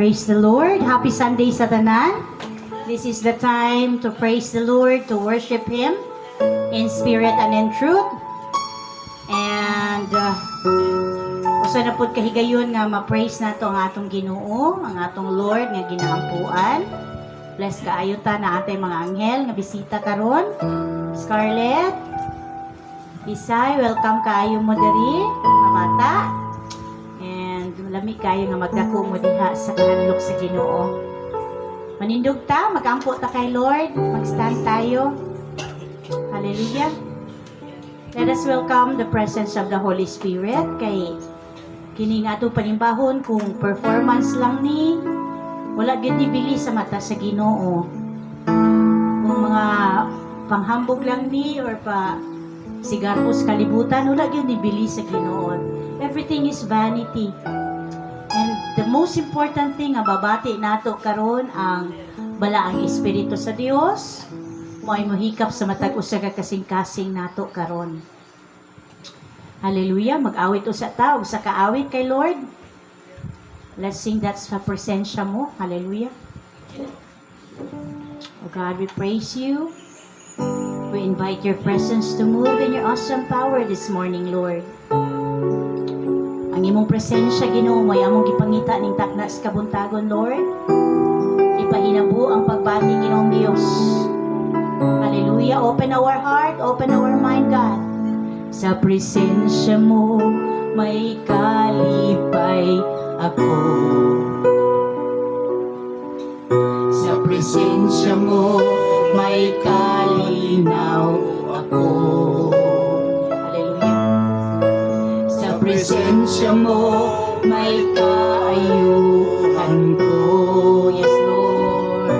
Praise the Lord. Happy Sunday sa tanan. This is the time to praise the Lord, to worship Him in spirit and in truth. And usa na pud kahigayon nga ma-praise nato ang atong Ginoo, ang atong Lord nga ginaampuan. Bless kaayo ta na atay mga anghel nga bisita karon. Scarlett, Isay, welcome kaayo mo diri, mga bata. And lami kayo nga magdako mo diha sa kahandlok sa Ginoo. Manindog ta, magampo ta kay Lord, mag-stand tayo. Hallelujah. Let us welcome the presence of the Holy Spirit kay kini nga ato panimbahon kung performance lang ni wala gyud ni bili sa mata sa Ginoo. Kung mga panghambog lang ni or pa sigarpos kalibutan wala gyud ni bili sa Ginoo. Everything is vanity. And the most important thing nga babati nato karon ang balaang espiritu sa Dios mo'y mohikap sa matag usa ka kasing-kasing nato karon. Hallelujah. Mag-awit usa ta og sa kaawit kay Lord. Let's sing that sa presensya mo. Hallelujah. Oh God, we praise you. We invite your presence to move in your awesome power this morning, Lord. Ang imong presensya, Ginoo, may among gipangita ning takna sa kabuntagon, Lord. Ipahinabo ang pagbati, Ginoong Dios. Hallelujah. Open our heart, open our mind, God. Sa presensya mo, may kalipay ako. Sa presensya mo, may kalinaw ako. Hallelujah. Sa presensya mo, may kaayuhan ko. Yes, Lord.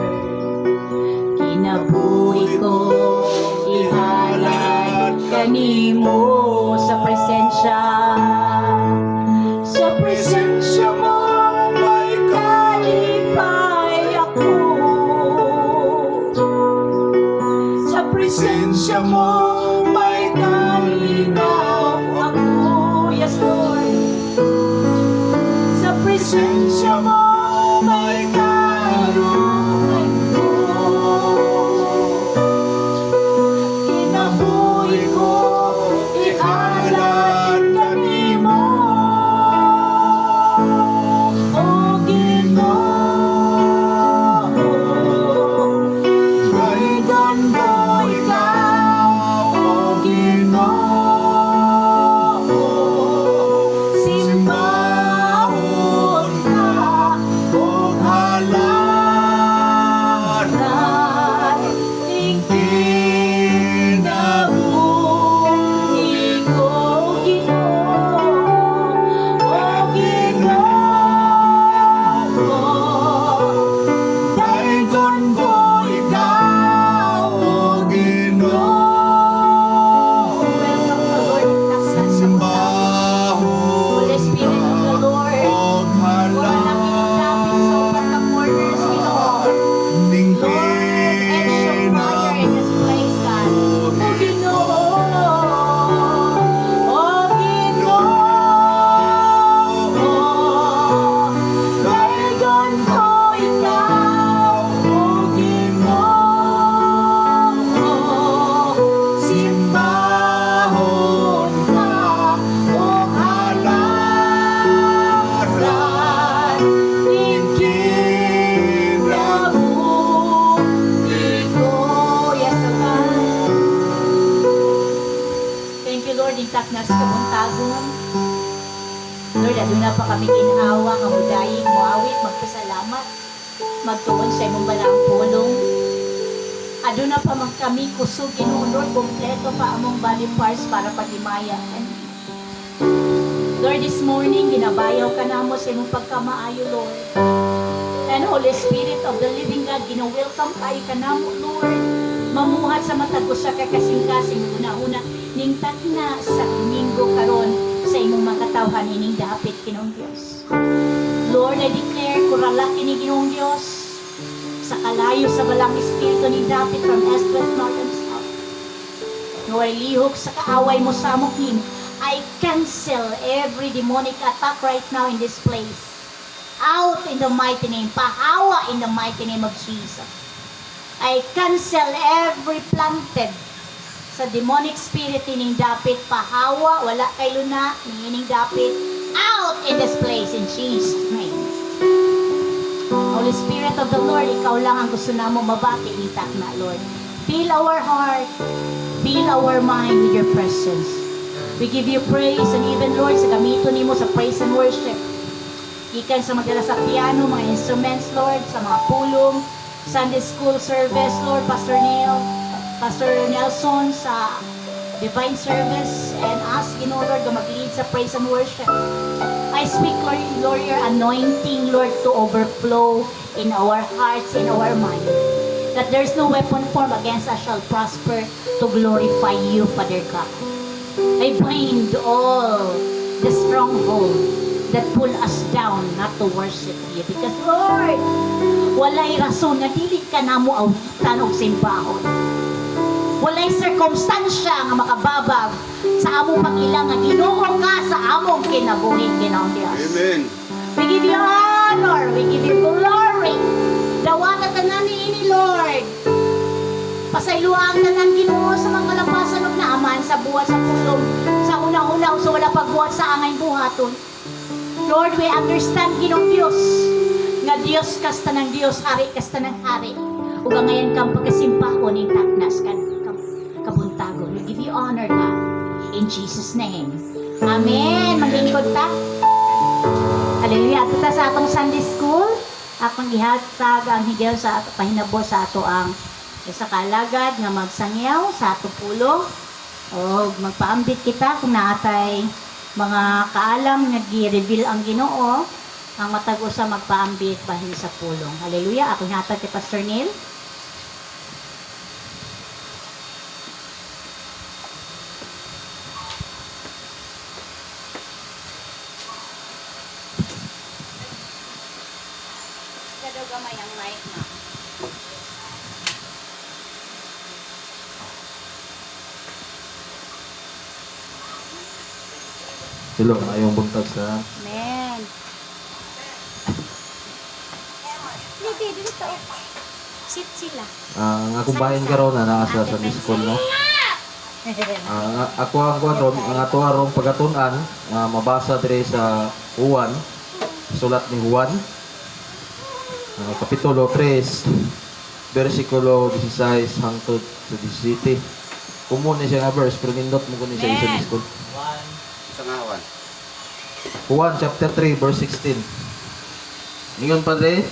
Kinabuhi ko, ihalad kanimo sa presensya. Sa presensya mo, may kalipay ako. Sa presensya mo, may kalinaw ako. Yes, Lord. Sa presensya mo, may kaayuhan ko. Kinabuhi ko, ihalad kanimo. O Ginoo, kailan mo ikaw, O Ginoo, simbahon ka, o halaran, ikinabuhi ko, Ginoo, O Ginoo, daygon ko ikaw, O Ginoo. Holy Spirit of the Lord, wala nang ilapit sa upat ng corners, Ginoo. Lord, edge of fire in this place, God. O Ginoo, O Ginoo, daygon ko ikaw, O Ginoo. Simbahon ka, o halaran, ikinabuhi ko. Yes, O God. Thank you, Lord, in taknas kabuntagon. Lord, aduna pa kami ginhawa nga mudaying muawit, magpasalamat, magtuon sa imong balang pulong. Aduna pa man kami kusog, Ginoo, Lord, kompleto pa among body parts para paghimayan. Lord, this morning, ginabayaw ka na mo sa imong pagkamaayo, Lord. And Holy Spirit of the living God, gina-welcome tayo ka na mo, Lord. Mamuhat sa matag usa ka kasing-kasing, una-una, ning takna sa Domingo karon sa imong makatawhan ining dapit, Ginoong Dios. Lord, I declare, kurala kini Ginoong Dios, sa kalayo sa balang espiritu ni dapit from east, west, north, and south. Lord, lihok sa kaaway mo sa amok nin, I cancel every demonic attack right now in this place. out in the mighty name. Pahawa in the mighty name of Jesus. I cancel every planted sa demonic spirit ining dapit. Pahawa, wala kay luna, ining dapit. Out in this place in Jesus' name. Holy Spirit of the Lord, ikaw lang ang gusto na mo mabati ni Takna, Lord. Fill our heart, fill our mind with your presence. We give you praise and even, Lord, sa gamito ni mo sa praise and worship. Ikan sa magdala sa piano, mga instruments, Lord, sa mga pulong, Sunday school service, Lord, Pastor Neil, Pastor Nelson sa divine service, and ask, Lord, na mag-lead sa praise and worship. I speak, Lord, your anointing, Lord, to overflow in our hearts, in our mind. That there's no weapon formed against us shall prosper to glorify you, Father God. I bind all the stronghold that pull us down not to worship you. Because, Lord, walay rason nga dili ka na mo awitan og simbahon. Walay circumstansya nga makababag sa among pangilang nga Ginoo ka sa among kinabuhi, Ginoong Dios. Amen. We give you honor, we give you glory. Dawat at tanan ni Lord. Pasayloang tanan Ginoo sa mga kalapasan ug naaman sa buhat sa pulong sa una-una so wala pagbuhat sa angay buhaton. Lord, we understand Ginoong Dios nga Dios kasta ng Dios, hari kasta ng hari. Ug ngayon kang pagkasimpahon ning taknas kan kabuntagon. We give you honor, God, in Jesus' name. Amen. Maglingkod ta. Hallelujah. Ato ta sa atong Sunday school. Akong ihatag ang higel sa ato pahinabo sa ato ang isa kalagad nga magsangyaw sa ato pulong. O magpaambit kita kung naatay mga kaalam nga gi-reveal ang Ginoo ang matag usa magpaambit bahin sa pulong. Hallelujah. Akong ihatag kay Pastor Neil. Gamay ang mic na. Hello, ayong buntag sa Amen. Dito. Sit sila. ang akong bahin karon na naa sa Sunday school, no. Ako ang kwadron ang ato arong pagatun-an mabasa diri sa Juan, sulat ni Juan, kapitulo 3, versikulo 16 hangtod sa 17. Kumo ni siya nga verse pero nindot mo ko ni siya sa Sunday school. Sa ngawan. Juan chapter 3 verse 16. Ningon Padre,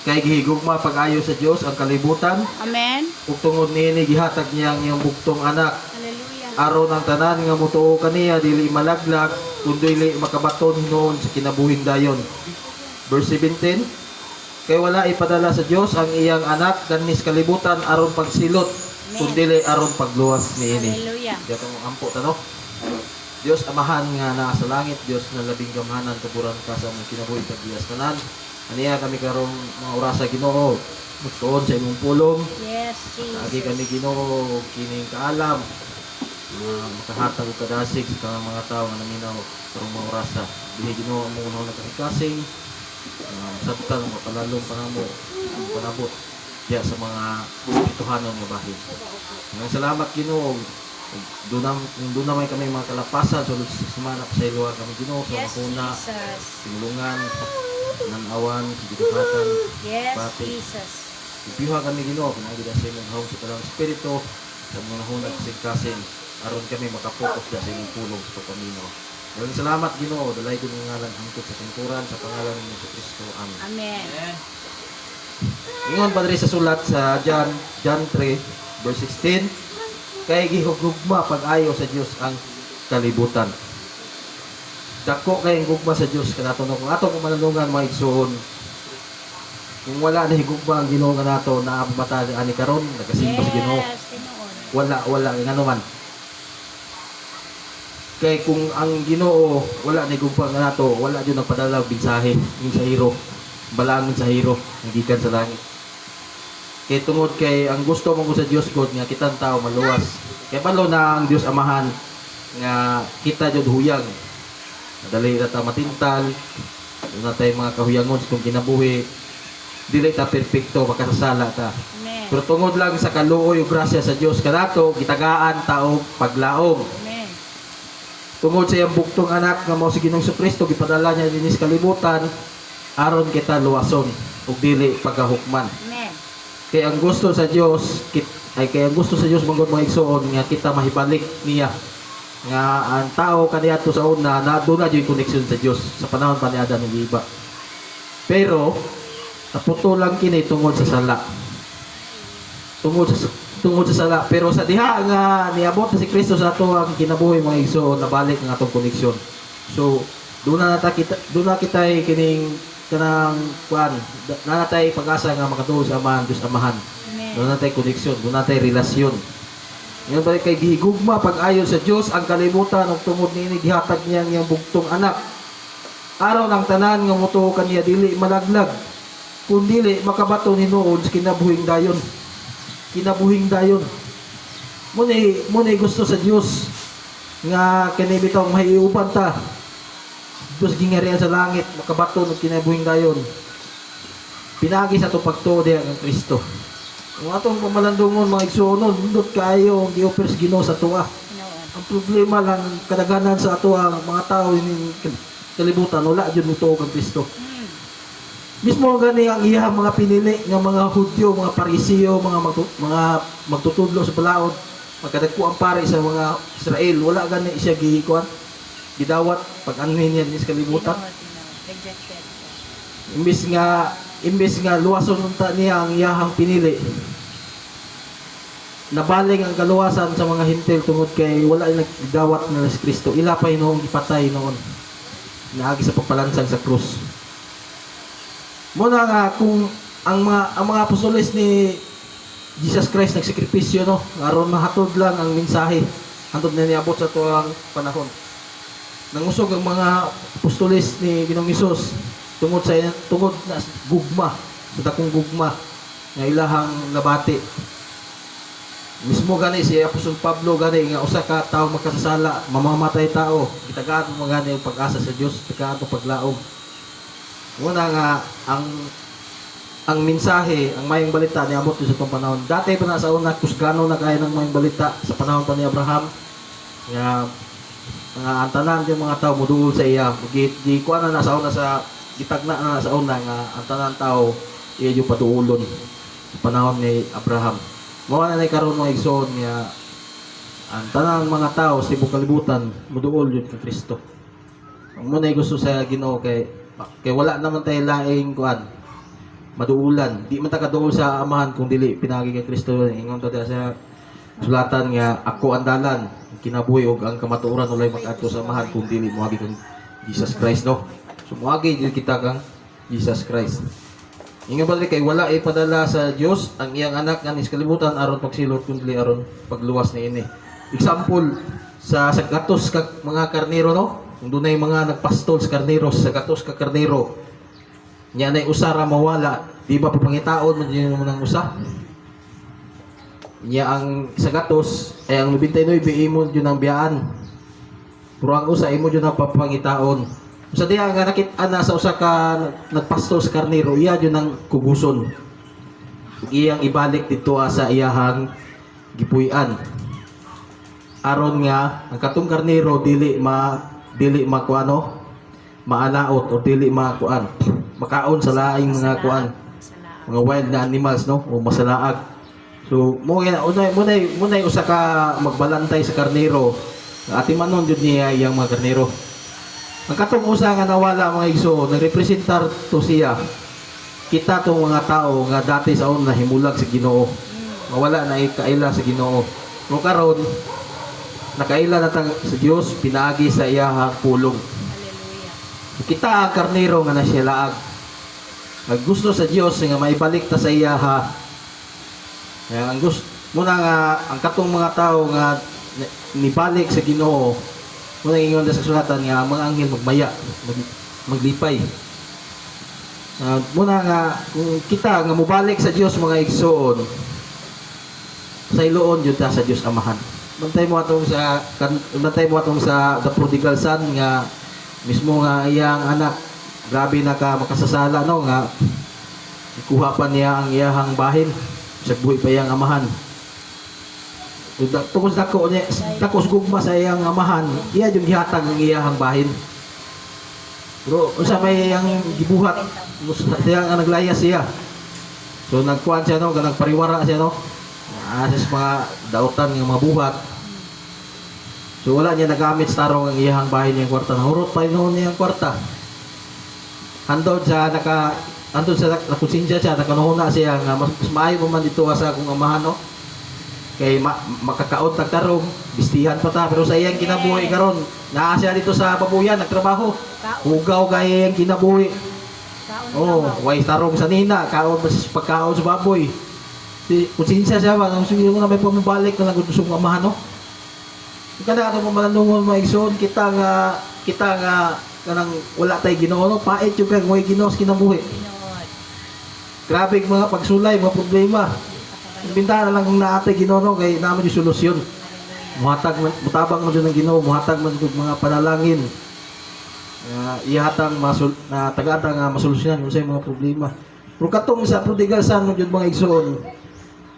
kay gihigugma pag-ayo sa Dios ang kalibutan. Amen. Ug tungod niini gihatag niya ang iyang bugtong anak. Hallelujah. Aron ang tanan nga mutuo kaniya dili malaglag kundi dili makabaton hinuon sa kinabuhing dayon. Verse 17. Kay wala ipadala sa Dios ang iyang anak kanis kalibutan aron pagsilot kundi dili aron pagluwas niini. Hallelujah. Gatong ampo tanok. Dios amahan nga naa sa langit, Dios na labing gamhanan tuburan ka sa among kinabuhi pagdiyas tanan. Aniya kami karong mga orasa Ginoo, mutuon sa imong pulong. Yes, Lagi Jesus. kami Ginoo kining kaalam. Makahatag og kadasig sa mga tawo nga naminaw karong mga orasa. Dili Ginoo ang mga nagkasing. Sabtan mo palalong panamo ang panabot diya sa mga ituhanon nga bahin. Maraming salamat Ginoo. Doon naman kami mga kalapasan sulod sa semana sa iluwa kami Ginoo sa Yes, makuna, Jesus. tinulungan, nanawan, sigidupatan, Yes, pati. Jesus. Ipiha kami Ginoo pinagi sa imong hawong sa talang espiritu sa mga hunag sigkasin aron kami makapokus sa imong pulong sa pagkamino. Maraming salamat Ginoo, dalay ko ng ngalan hangtod sa tungkuran sa pangalan ni Kristo. Amen. Amen. Ingon Padre sa sulat sa John 3 verse 16, kay gihugugma pag-ayo sa Dios ang kalibutan. Dako kay gugma sa Dios kanato kung ato kung manalungan mga igsoon. Kung wala na higugma ang Ginoo kanato na mata ani karon nagasimba sa Ginoo. Yes, Pinoon. Wala ngano man. Kay kung ang Ginoo wala na higugma kanato, wala jud nagpadala og mensahe mensahero. Balang mensahero gikan sa langit. Kay tungod kay ang gusto mo sa Dios God nga kitang tao maluwas. Kay balo na ang Dios amahan nga kita jud huyang. Dali ra ta matintal, Una tayo mga kahuyangon sa itong kinabuhi. Dili ta perfecto, makasasala ta. Amen. Pero tungod lang sa kaluoy o grasya sa Dios kanato, gitagaan ta og paglaom. Amen. Tungod sa iyang buktong anak nga mao si Ginoong Kristo gipadala niya dinis kalibutan aron kita luwason ug dili pagahukman. Amen. Kaya ang gusto sa Dios kaya ang gusto sa Dios mangod mga igsoon nga kita mahibalik niya nga ang tao kaniadto sa una na doon na yung connection sa Dios sa panahon pa ni Adan ug Eva. Pero naputo lang kini tungod sa sala. Tungod sa sala, pero sa diha nga niabot na si Kristo sa ato ang kinabuhi mga igsoon, nabalik ang atong koneksyon. So doon na kita kining kanang kuan na natay pag-asa nga makatulog sa Amahan, Diyos Amahan. Amen. Doon natay koneksyon, doon natay relasyon. Ngayon balik kay gihigugma pag-ayon sa Dios ang kalibutan ug tungod niini gihatag niya ang iyang bugtong anak. Araw ng tanan nga motuo kaniya dili malaglag, kun dili makabato hinuod sa kinabuhing dayon. Kinabuhing dayon. Munay gusto sa Dios nga kini bitaw mahiuban ta. Diyos gingarian sa langit makabaton og kinabuhing dayon. Pinagi sa to pagtuo diha ang Kristo. Ang atong pamalandungon mga igsuonon, nindot kayo ang gi-offer sa Ginoo sa tuwa. Ang problema lang kadaghanan sa ato ang mga tao ini kalibutan wala jud mo tuo kang Kristo. Mismo gani ang iyang mga pinili nga mga Hudyo, mga Parisiyo, mga magtutudlo sa balaod, magkadagko ang pare sa mga Israel, wala gani siya gikuan, gidawat pag anuhin niya sa kalibutan. Rejected. Imbis nga luwason unta niya ang iyahang pinili. Nabaling ang kaluwasan sa mga hintil tungod kay wala nagdawat na si Kristo. Ila pa noong ipatay noon. Naagi sa pagpalansang sa krus. Muna nga kung ang mga apostoles ni Jesus Christ nagsakripisyo no, aron mahatod lang ang mensahe hantod na niabot sa tuwang panahon. Nangusog ang mga apostoles ni Ginoong Hesus tungod na gugma, sa dakong gugma nga ilahang nabati. Mismo gani si Apostol Pablo gani nga usa ka tawo makasasala, mamamatay tao, gitagaan mo gani ang pag-asa sa Dios, tagaan ang paglaom. Una nga ang mensahe, ang mayong balita niabot sa itong panahon. Dati pa na sa una kusgano na kaya ng mayong balita sa panahon pa ni Abraham. Nga mga antanan yung mga tao muduol sa iya. Di kuan na sa una sa gitagna na sa una nga antanan tao iya yung paduulon sa panahon ni Abraham. Mao na karon mo igsoon nga ang tanang mga tao sa ibang kalibutan muduol yun kay Kristo. Ang muna gusto sa Ginoo kay wala naman tayo laing kuan maduulan. Di man ta kaduol sa Amahan kung dili pinagi kay Kristo. Ingon ta sa sulatan nga ako ang dalan, kinabuhi ug ang kamatuoran walay makadto sa Amahan kung dili moagi kang Jesus Christ no. So moagi dili kita kang Jesus Christ. Ingon ba kay wala ipadala sa Dios ang iyang anak nga nis kalibutan aron pagsilot kundi aron pagluwas niini. Example sa gatos ka mga karnero no. Kung dunay mga nagpastol sa karnero, sa gatos ka karnero, niya na usara mawala, di ba papangitaon mo yun ng usa? Niya ang sa gatos, ay ang 99 imo yun ang biyaan. Pero ang usa, imo yun ang papangitaon. Sa diya nga nakita na sa usa ka nagpastol sa karnero, iya yun ang kuguson. Iyang ibalik dito sa iyahang gipuy-an. Aron nga, ang katong karnero dili makuano maalaot o dili makuan makaon sa laing mga kuan mga wild na animals no o masalaag. So mo unay usa ka magbalantay sa karnero ati manon jud niya iyang mga karnero. Ang katong usa nga nawala mga igsoon nagrepresentar to siya kita tong mga tao nga dati sa una himulag sa Ginoo mawala na ikaila sa Ginoo mo karon nakaila na sa Dios pinagi sa iyahang pulong. Hallelujah. Kita ang karnero nga nasilaag. Gusto sa Dios nga maibalik ta sa iyaha. Kaya ang gusto muna nga ang katong mga tao nga nibalik sa Ginoo. Muna ingon sa sulatan nga ang mga anghel magmaya, maglipay. Muna nga kung kita nga mubalik sa Dios mga igsoon. Sa iloon jud ta sa Dios Amahan. Bantay mo atong sa the prodigal son nga mismo nga iyang anak grabe na ka makasasala no nga ikuha pa niya ang iyahang bahin sa buhi pa iyang amahan. Tungkol dako niya dako gugma sa iyang amahan, iya yung gihatag ang iyahang bahin. Pero unsa may ang gibuhat siya ang naglayas siya. So nagkuan siya no, nagpariwara siya no. Sa mga dautan ng mga buhat. So wala niya nagamit sa tarong ang iyahang bahay niyang kwarta. Nahurot pa noon niyang kwarta. Andon sa nakonsensya siya, nakanuhuna siya nga mas maayo man dito sa akong amahan no. Kay makakaot tagtarong, bistihan pa ta pero sa iyang kinabuhi karon, naa siya dito sa babuyan nagtrabaho. Hugaw kay iyang kinabuhi. Oh, way tarong sa nina, kaon pagkaon sa baboy. Si konsensya siya ba, nang sige mo na may pamabalik na lang gusto kong amahan no. Kada ato malandungon maigsoon kita nga kanang wala tay Ginoo no, pait yung kay moy Ginoo sa kinabuhi. Grabe mga pagsulay, mga problema. Bintana lang kung naatay Ginoo no, kay naman yung solusyon. Mutabang man dyan ng Ginoo, muhatag man dyan mga panalangin. Ihatang na tagatang masolusyonan kung sa mga problema. Pero katong sa prodigal son mo dyan mga igsoon,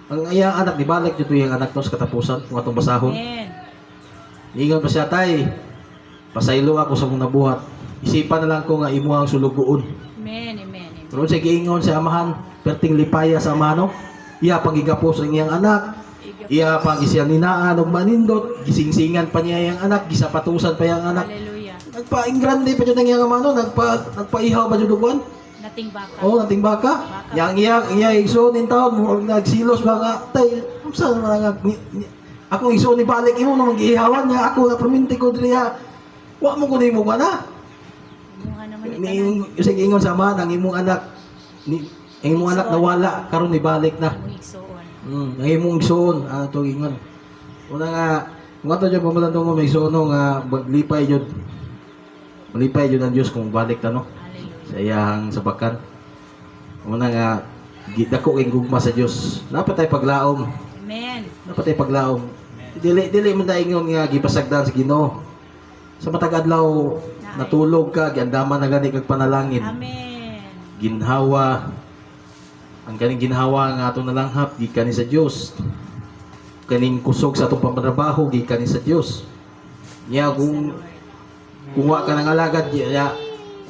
ang iyang anak, di balik dito yung anak no sa katapusan, kung atong basahon. Ingon pa siya, tay, pasaylo ako sa mong nabuhat. Isipan na lang ko nga imo ang sulugoon. Amen, amen, amen. Pero siya giingon sa amahan, perting lipaya sa amahan no. Iya pang gigapos ang iyang anak. Iya pang isya ninaan og manindot, gisingsingan pa niya iyang anak, gisapatusan pa iyang anak. Hallelujah. Nagpa-ingrande pa jud ang iyang ama no, nagpaihaw pa jud og buwan. Nating baka. Oh, nating baka. Yang iya igsoon in taon mo nagsilos ba nga, tay, unsa man nga ako igsoon ni balik imo na magihawan niya ako na perminti ko diriya. Wa mo ko nimo ba na? Imuha naman itanan. Sige ingon sa ama ang imong anak ang imong anak nawala karon ni balik na. Ang igsoon. Ang imong igsoon to ingon. Una nga kung ato jud pamalandong mo may igsoon nga maglipay jud. Malipay jud ang Dios kung balik ta no. Hallelujah. Sa iyang sabakan. Una nga gidako ing gugma sa Dios. Dapat tay paglaom. Amen. Dapat tay paglaom. Dili man ta ingon nga gipasagdan sa Ginoo. Sa matag adlaw natulog ka giandaman na gani kag panalangin. Amen. Ginhawa ang kaning ginhawa nga atong nalanghap gikan sa Dios. Kaning kusog sa atong pamrabaho gikan sa Dios. Nya kung wa ka nang alagad ya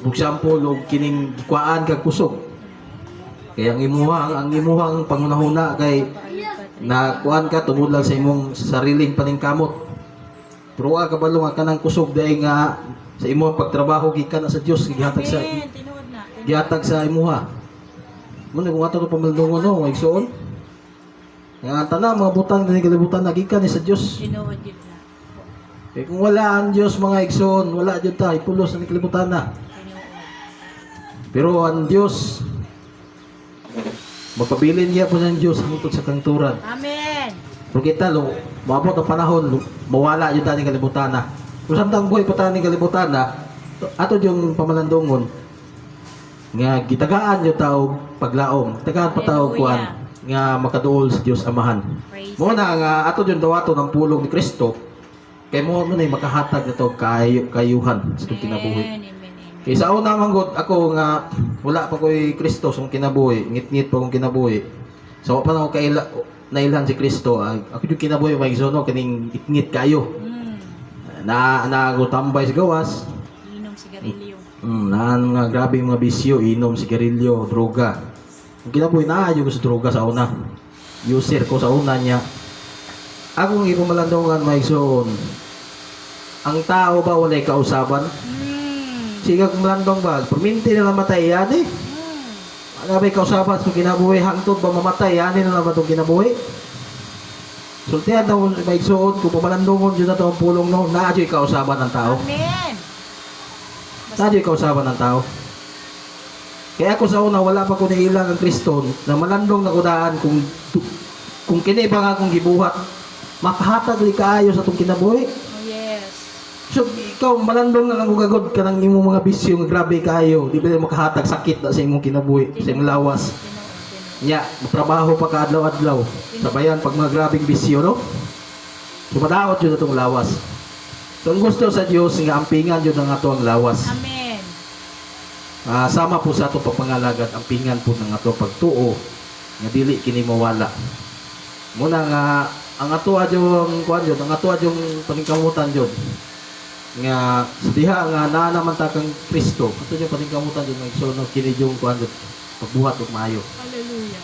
for example og kining gikwaan kag kusog. Kaya ang imuhang pangunahuna kay na kuan ka tungod lang sa imong sariling paningkamot. Pero wa ka balo nga kanang kusog dai nga sa imong pagtrabaho gikan na sa Dios gihatag sa Amen. Tinuod na. gihatag sa imuha. Muna kung ato pamaldungon no, may igsoon. Nga tanan mga butang dinhi kalibutan nagikan ni sa Dios. Tinuod yun na. Eh kung wala ang Dios mga igsoon, wala jud ta ipulos na kalibutan na. Tinuod. Pero ang Dios magpabilin niya po ng Diyos hangtod sa kangturan. Amen. Pero kita, maabot ang panahon, mawala yung taning kalibutan na. Kung samtang buhay pa taning kalibutan na, ato yung pamalandungon, nga gitagaan yung tao paglaom, tagaan pa tao kuan, nga makaduol sa Diyos Amahan. Praise Muna nga, ato yung dawato ng pulong ni Kristo, kay mo na makahatag na ito kayuhan sa itong kinabuhi. Amen, amen, amen. Kaya sa una manggod ako nga wala pa ko'y Kristo sa kinabuhi, ngit-ngit pa kong kinabuhi. So pa na ako nailhan si Kristo, ako yung kinabuhi may isono kaning ngit-ngit kayo. Nagutambay sa gawas. Inom sigarilyo. Nga grabe yung mga bisyo, inom, sigarilyo, droga. Ang kinabuhi na ayaw ko sa droga sa una. User ko sa una niya. Akong ipumalandungan may isoon. Ang tao ba walay kausaban? Siga kung malandong ba, perminti na namatay yan eh. Ano ba kausaban sa kinabuhi, hangtod ba mamatay yan na naman itong kinabuhi? Sultihan na may igsoon, kung pamalandungon dyan na ito ang pulong no, naadyo'y kausaban ng tao. Amen. Naadyo'y kausaban ng tao. Kaya ako sa una, wala pa ko niilang ang Kristo, na malandong na kudaan kung kini ba nga akong gibuhat, makahatag li kaayo sa itong kinabuhi. Oh yes. So, ikaw, malandong na lang gugagod ka ng imong mga bisyo nga grabe kayo. Di ba makahatag sakit na sa imong kinabuhi, sa imong lawas. Nya, magtrabaho pa ka adlaw-adlaw. Sabayan pag mga grabing bisyo, no? So, madaot yun na itong lawas. So, ang gusto sa Diyos, nga ampingan yun ang ato ang lawas. Amen. sama po sa ato pagpangalagad ang pingan po ng ato pagtuo nga dili kini mawala. Muna nga ang ato adyong kuan jud, ang ato adyong paningkamutan jud nga sa diha nga naa naman ta kang Kristo. Ato yung paningkamutan jud nga igsoon kini yung kuan jud pagbuhat og maayo. Hallelujah.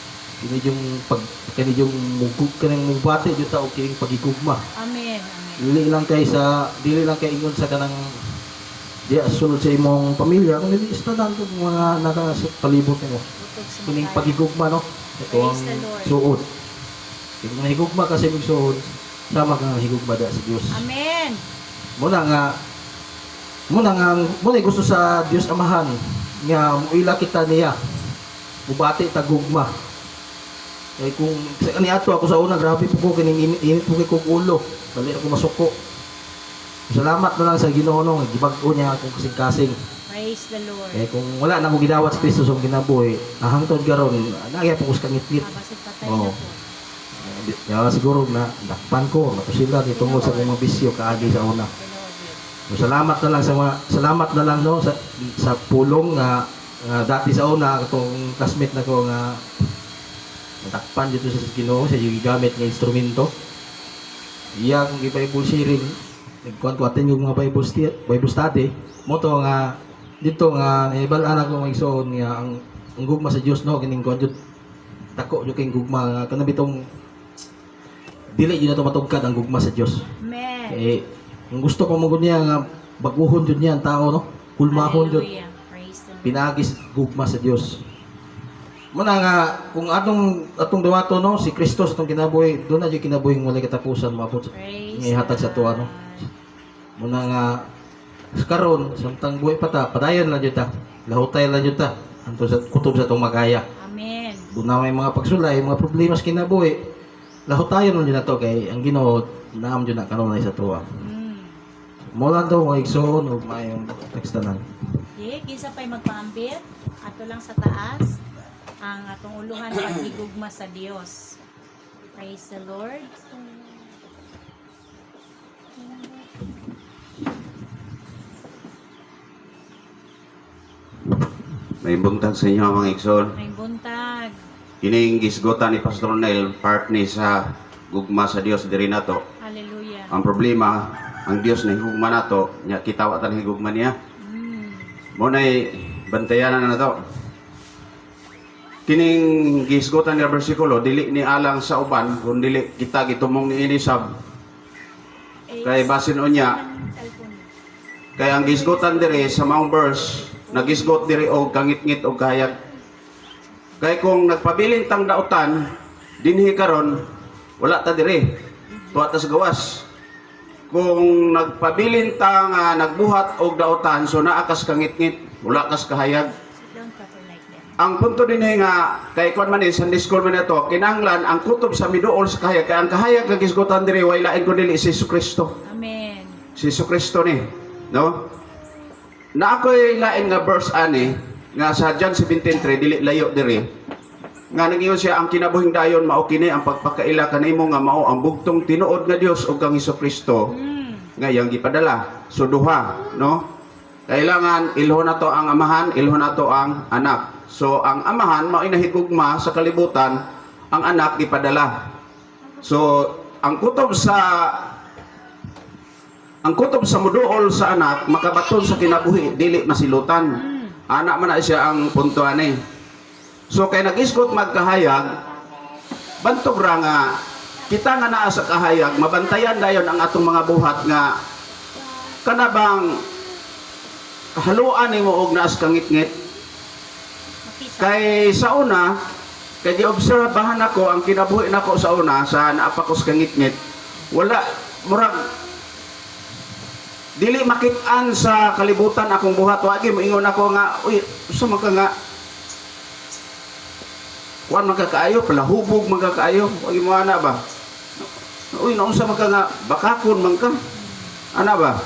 Kini yung mugug kanang mubati jud ta og kining pagigugma. Amen. Amen. Dili lang kay ingon sa kanang diya sulod sa imong pamilya kung dili istadan kung mga nakapalibot nimo. Butog sa Kining mga pagigugma no. Ito ang Praise the Lord. suod. Kung mahigugma kasi mig suod, sama ka nga higugma da sa Dios. Amen. Muna gusto sa Dios Amahan nga muila kita niya. Mubati ta gugma. Kay kung sa kaniadto ako sa una grabe po ko kining init po kay kog ulo. Dali ako masuko. Salamat na lang sa Ginoo no, gibag-o niya akong kasing-kasing. Praise the Lord. Eh kung wala na ako gidawat sa Kristo sa kinabuhi, hangtod karon nagya po ko sa ngit-ngit. Basit patay Oo. na po. Kaya siguro na dakpan ko, matusila ni tungod sa mga bisyo kaagi sa una. The Lord will. So, salamat na lang no sa pulong nga dati sa una katong classmate na ko nga nadakpan dito sa Ginoo sa yung gigamit nga instrumento. Iyang Bible sharing nagkuan ko atin yung mga Bible study mo to nga dito nga ibalaan ako magsuon nga ang gugma sa Dios no kining kuan jud tako jud kay gugma nga kana bitong dili yun na ito matugkad ang gugma sa Diyos. Amen. Eh, ang gusto ko mong niya nga baguhon yun niya ang tao, no? Kulmahon yun. Hallelujah. Praise the Lord. Pinagis gugma sa Diyos. Muna nga, kung atong duwato, no? Si Kristo sa itong kinabuhi, doon na yung kinabuhi ng walay katapusan, mabot Praise ihatag sa tuwa, no? Muna nga, karon samtang buhay pa ta, padayon lang yun ta. Lahutay lang yun ta. Anto sa kutob sa itong magaya. Amen. Doon na may mga pagsulay, mga problema sa kinabuhi. Lahutayon lang yun na to kay ang Ginoo naam yun na kanon na sa tuwa. Mula daw mga igsoon o mayong tekstanan. Okay, kinsa pa'y magpaambit, ato lang sa taas, ang atong uluhan pagigugma sa Dios. Praise the Lord. May buntag sa inyo mga igsoon. May buntag. Kining gisgotan ni Pastor Nel, part ni sa gugma sa Dios diri nato. Hallelujah. Ang problema, ang Dios na higugma nato, nya kita watan higugma niya. Mo nay bantayan na nato. Kining gisgotan nga bersikulo dili ni alang sa uban kun dili kita gitumong ni inisab. Kay basin unya, kay ang gisgotan diri sa maong verse, nagisgot diri og kangit-ngit og kayag. Kay kung nagpabiling tang dautan, dinhi karon wala ta diri. Tuwa ta sa gawas. Kung nagpabiling ta nga nagbuhat og dautan, so naa kas kangit-ngit, wala kas kahayag. Don't cover like that. Ang punto dinhi nga kay kon man Sunday school man ito, kinahanglan ang kutob sa miduol sa kahayag. Kay ang kahayag nga gisgotan diri way lain kun dili si Kristo. Amen. Si Kristo ni, no? Na ako'y lain nga verse ani nga sa John 17:3 dili layo diri nga nagingon siya ang kinabuhing dayon mao kini ang pagpakaila kanimo nga mao ang bugtong tinuod nga Dios ug kang Kristo nga iyang gipadala. So duha, no? Kailangan ilho na to ang amahan, ilho na to ang anak. So ang amahan mao inahigugma sa kalibutan, ang anak gipadala. So ang kutob sa muduol sa anak makabaton sa kinabuhi dili masilutan. Anak man na siya ang punto ani. So kay nag-iskot magkahayag, bantog ra nga kita nga naa sa kahayag, mabantayan dayon ang atong mga buhat nga kanabang haluan nimo og naas kangit-ngit. Makita. Kay sa una, kay giobserbahan ako ang kinabuhi nako sa una sa naapa ko sa kangit-ngit, wala murag dili makit-an sa kalibutan akong buhat. Wagi moingon ako nga, uy, usa man ka nga kuan man ka kaayo, palahubog man ka kaayo, wagi mo ana ba? Uy, naunsa man ka nga bakakon man ka. Ana ba?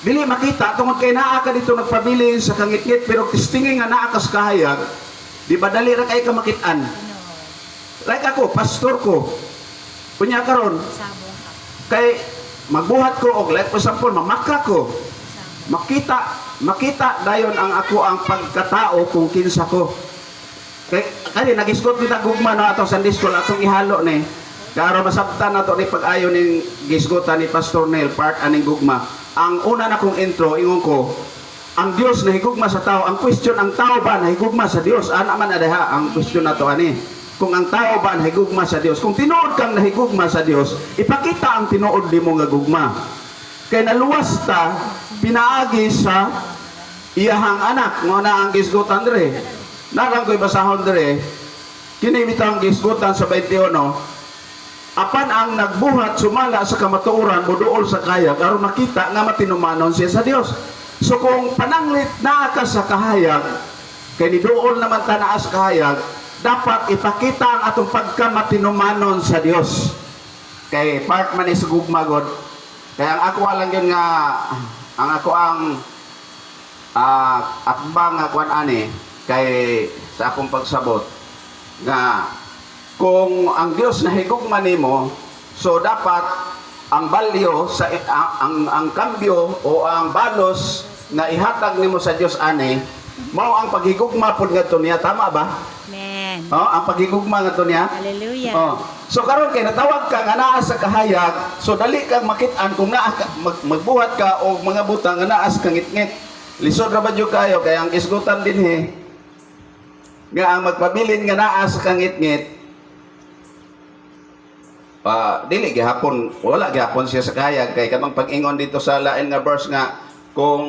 Dili makita tungod kay naa ka dito nagpabili sa kangit-ngit pero testingin nga naa ka sa kahayag, di ba dali ra kay ka makit-an. Ano? Like ako, pastor ko. Kunya karon Sabong ka. kay magbuhat ko og like for example mamaka ko. Sabong. makita dayon ang ako ang pagkatao kung kinsa ko. Kaya nagisgot nita gugma no ato Sunday school atong ihalo ni. Karo masabtan nato ni pag-ayo ning gisgutan ni Pastor Neil part aning gugma. Ang una na kong intro ingon ko, ang Dios nahigugma sa tao. Ang question, ang tao ba nahigugma sa Dios? Ana man adaha ang question nato ani. Kung ang tao ba nahigugma sa Dios? Kung tinuod kang nahigugma sa Dios, ipakita ang tinuod nimo nga gugma. Kay naluwas ta pinaagi sa iyahang anak ngo na ang gisgutan dire. Narang ko'y basahon dire, kini bitang gisgutan sa 21, apan ang nagbuhat sumala sa kamatuoran moduol sa kayag aron makita nga matinumanon siya sa Dios. So kung pananglit naa ka sa kahayag, kay niduol naman ta naa sa kahayag, dapat ipakita ang atong pagkamatinumanon sa Dios. Kay part man is gugmagod. Kaya ang ako lang yun nga, ang ako ang atbang nga kuan ani kay sa akong pagsabot nga kung ang Dios nahigugma nimo, so dapat ang balyo sa ang kambyo o ang balos na ihatag nimo sa Dios ani mao ang paghigugma pud ngadto niya, tama ba? Amen. Oh, ang paghigugma ngadto niya. Hallelujah. Oh. So karon kay natawag ka nga naa sa kahayag, so dali kang makit-an kung naa ka, magbuhat ka o mga butang nga naa sa kangit-ngit. Lisod ra ba jud kayo kay ang isgutan dinhi nga ang magpabilin nga naa sa kangit-ngit. Dili gihapon, wala gihapon siya sa kahayag kay katong pag-ingon dito sa lain nga verse nga kung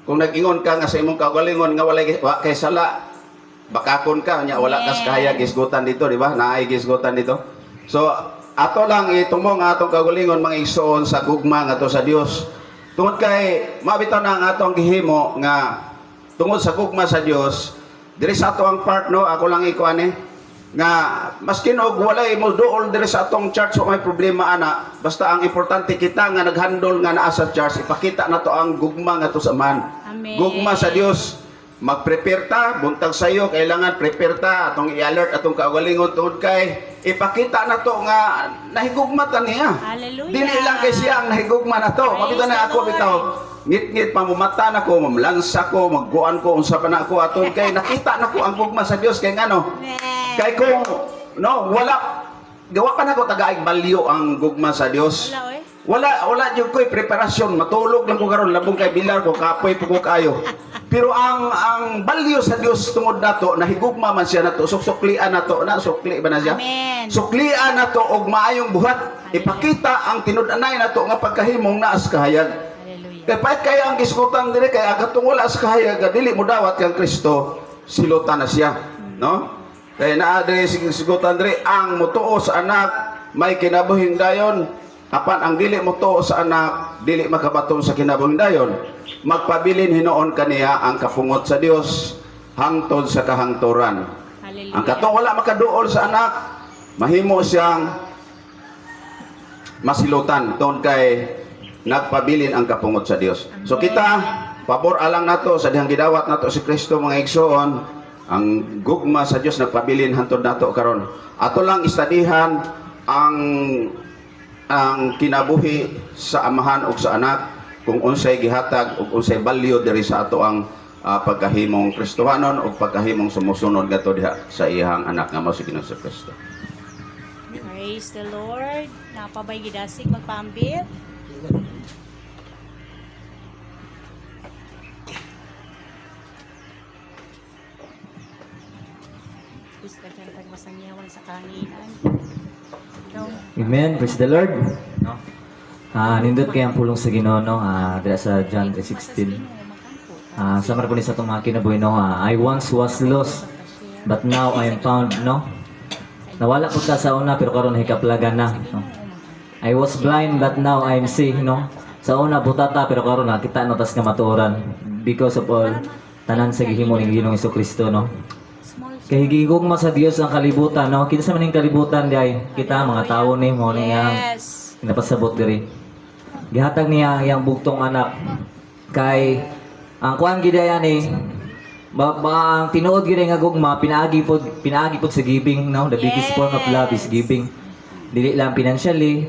nag-ingon ka nga sa imong kaugalingon nga walay kay sala bakakon ka nya wala kas kaya gisgutan dito, di ba? Naay gisgutan dito. So ato lang itumong atong kaugalingon mga igsoon sa gugma nga to sa Dios. Tungod kay mabitaw na ang atong gihimo nga tungod sa gugma sa Dios, diri sa ato ang part no, ako lang ikuan nga maskin og walay mo duol diri sa atong church so may problema ana, basta ang importante kita nga naghandle nga naa sa church, ipakita nato ang gugma nga to sa man. Amen. Gugma sa Dios. Mag-prepare ta, buntag sayo, kailangan prepare ta, atong i-alert, atong kaugalingon tungod kay ipakita na to nga nahigugma ta niya. Hallelujah. Dili lang kay siya ang nahigugma na to. Praise Mabita na the ako Lord. bitaw, ngit-ngit pamumata na ko, mamlansa ko, magguan ko, unsa pa na ako aton kay nakita na ko ang gugma sa Dios kay ngano. Amen. Kay kung no, wala gawa pa na ko tagaig balyo ang gugma sa Dios. Wala, oy. Wala jud ko'y preparasyon, matulog lang ko karon labong kay bilar ko kapoy po ko kayo. Pero ang balyo sa Dios tungod nato nahigugma man siya nato, suklian nato na sukli ba na siya? Amen. Suklian nato og maayong buhat, ipakita ang tinud-anay nato nga pagkahimong naas kahayag. Hallelujah. Kay pait kay ang gisgutan dire kay agatong wala sa kahayag dili mo dawat kang Kristo, silutan na siya, no? Kay naa dire sigutan dire ang mutuo sa anak may kinabuhing dayon. Apan ang dili mo to sa anak, dili makabaton sa kinabuhing dayon. Magpabilin hinoon kaniya ang kapungot sa Dios hangtod sa kahangturan. Hallelujah. Ang katong wala makaduol sa anak, mahimo siyang masilutan tungod kay nagpabilin ang kapungot sa Dios. So kita pabor alang nato sa dihang gidawat nato si Kristo mga igsoon, ang gugma sa Dios nagpabilin hantod nato karon. Ato lang istadihan ang kinabuhi sa amahan o sa anak kung unsay gihatag o unsay balyo diri sa ato ang pagkahimong Kristohanon o pagkahimong sumusunod gato diha sa iyang anak nga mao si Ginoong Kristo. Praise the Lord. Napabay gidasig magpaambit. Gusto kang pagmasangyawan sa kanginan. Ikaw. Amen. Praise the Lord. No? Nindot kay ang pulong sa Ginoo no, dira sa John 3:16. Samar po ni sa itong mga kinabuhi no, I once was lost, but now I am found, no? Nawala po ta sa una, pero karon hikaplagan na, no? I was blind, but now I am see, no? Sa una, butata, pero karon nakita no, tas kamatuoran. Because of all, tanan sa gihimo ni Ginoong Jesucristo, no? Kay higigugma sa Dios ang kalibutan, no? Kita sa maning kalibutan, diay, kita, mga tao ni, mo niya, Yes. napasabot diri. Gihatag niya yang bugtong anak kay ang kuan gid ni ang tinuod gid nga gugma pinaagi pod sa giving, no? The biggest form of love is giving. Dili lang financially,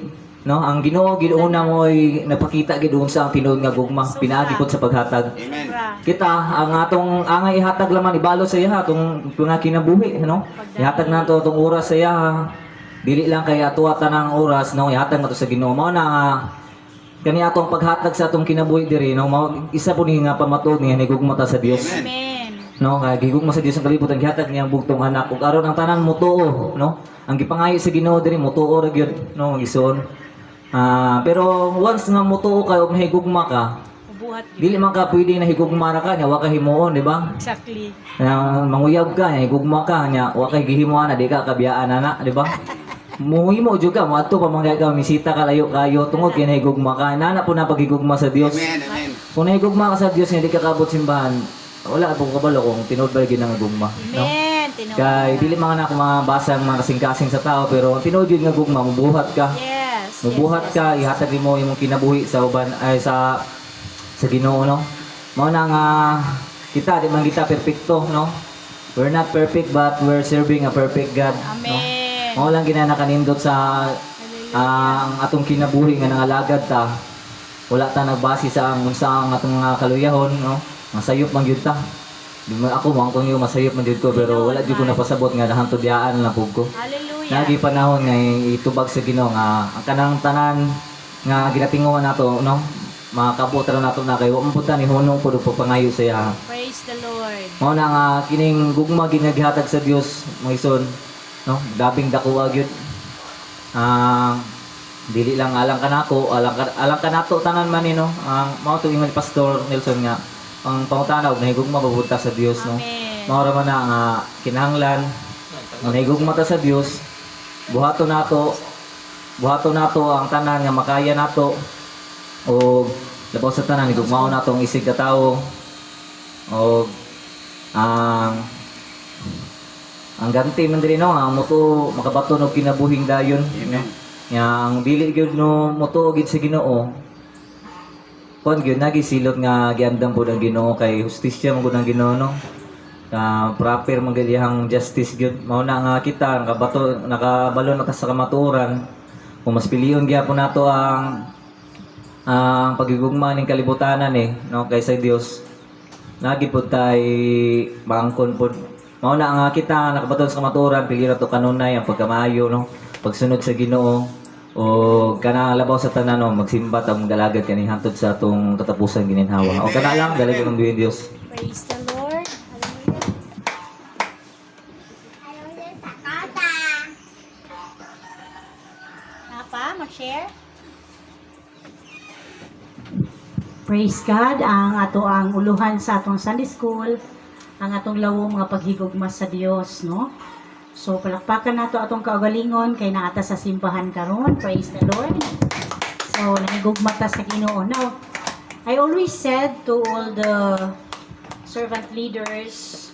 No, ang Ginoo gid una mo ay napakita gid sa ang tinuod nga gugma, pinaagi pod sa paghatag. Amen. Sobra. Kita ang atong angay ihatag laman ibalo sa iya atong mga kinabuhi, no? Ihatag nato atong oras sa iya. Dili lang kay ato tanang oras, no? Ihatag nato sa Ginoo. Mao na nga kani atong paghatag sa atong kinabuhi diri, no? Mao isa po ni nga pamatud niya higugma ta sa Dios. Amen. No, kay gigugma sa Dios ang kalibutan gihatag niya ang bugtong anak ug aron ang tanan mutuo, no? Ang gipangayo sa Ginoo diri mutuo ra gyud, no? Gisuon. Pero once nga mutuo ka ug mahigugma ka, Ubuhat yun. dili man ka pwede na higugma ra ka nya wa ka himuon, di ba? Exactly. Manguyab ka nya higugma ka nya wa kay gihimuan na di ka kabiyaan na, di ba? Muhimo jud ka mo adto pa man kay ka misita ka layo kayo tungod kay nahigugma ka. Nana po na paghigugma sa Dios. Amen. Amen. Kung nahigugma ka sa Dios nya di ka kabot simbahan, wala pong kabalo kung tinuod ba gyud ang gugma, no? Amen. Tinuod. Kay dili man na ako mabasa ang mga kasing-kasing sa tao pero ang tinuod gyud nga gugma mubuhat ka. Yes. Mubuhat ka, ihatag mo imong kinabuhi sa uban ay sa Ginoo, no. Mao na nga kita di man kita perpekto, no. We're not perfect but we're serving a perfect God, no. Amen. Mao lang ginanakanindot sa ang atong kinabuhi nga nangalagad ta. Wala ta nagbase sa ang unsa ang atong mga kaluyahon, no. Masayop man gyud ta. Di man ako man kung yung masayop man gyud ko pero wala gyud ko napasabot nga nahantod diaan lang pug ko. Hallelujah. Nagi panahon nga itubag sa Ginoo nga ang kanang tanan nga ginatinguhan nato, no, makabot ra nato na kay wa man pud ta ni hunong pud pagpangayo sa iya. Praise the Lord. Mao na nga kining gugma ginagihatag sa Dios mga ison, no, dabing dakuha gyud. Dili lang alang kanako, alang kanato tanan man ni, no. Ang mao to ingon ni Pastor Nelson nga ang pangutana og nahigugma pabuta sa Dios, no. Amen. Mao ra man na nga kinahanglan ang nahigugma ta sa Dios. Buhaton nato ang tanan nga makaya nato o labaw sa tanan higugmaon nato ang isig ka tawo o ang ganti man diri, no, ang muto makabaton og kinabuhing dayon, no. Yang dili gyud no muto gid sa Ginoo. Kon gyud nagisilot nga giandam pud ang Ginoo kay hustisya man pud ang Ginoo, no. Proper man gyud iyang justice gyud. Mao na nga kita nakabalo na ka sa kamatuoran. Kung mas piliyon gyapon nato ang pagigugma ning kalibutanan, no, kaysa Dios. Lagi pud tay maangkon pud. Mao na nga kita nakabaton sa kamatuoran, piliyon nato kanunay ang pagkamaayo, no, pagsunod sa Ginoo o kana labaw sa tanan, no, magsimba ta galagad kani hantod sa atong katapusan gininhawa. O kana lang dali ng Dios. Praise the Lord. Apa, mag-share? Praise God, ang ato ang uluhan sa atong Sunday School, ang atong lawom nga paghigugma sa Dios, no? So palakpakan nato atong kaugalingon kay naata sa simbahan karon. Praise the Lord. So nahigugma ta sa Ginoo. Now, I always said to all the servant leaders,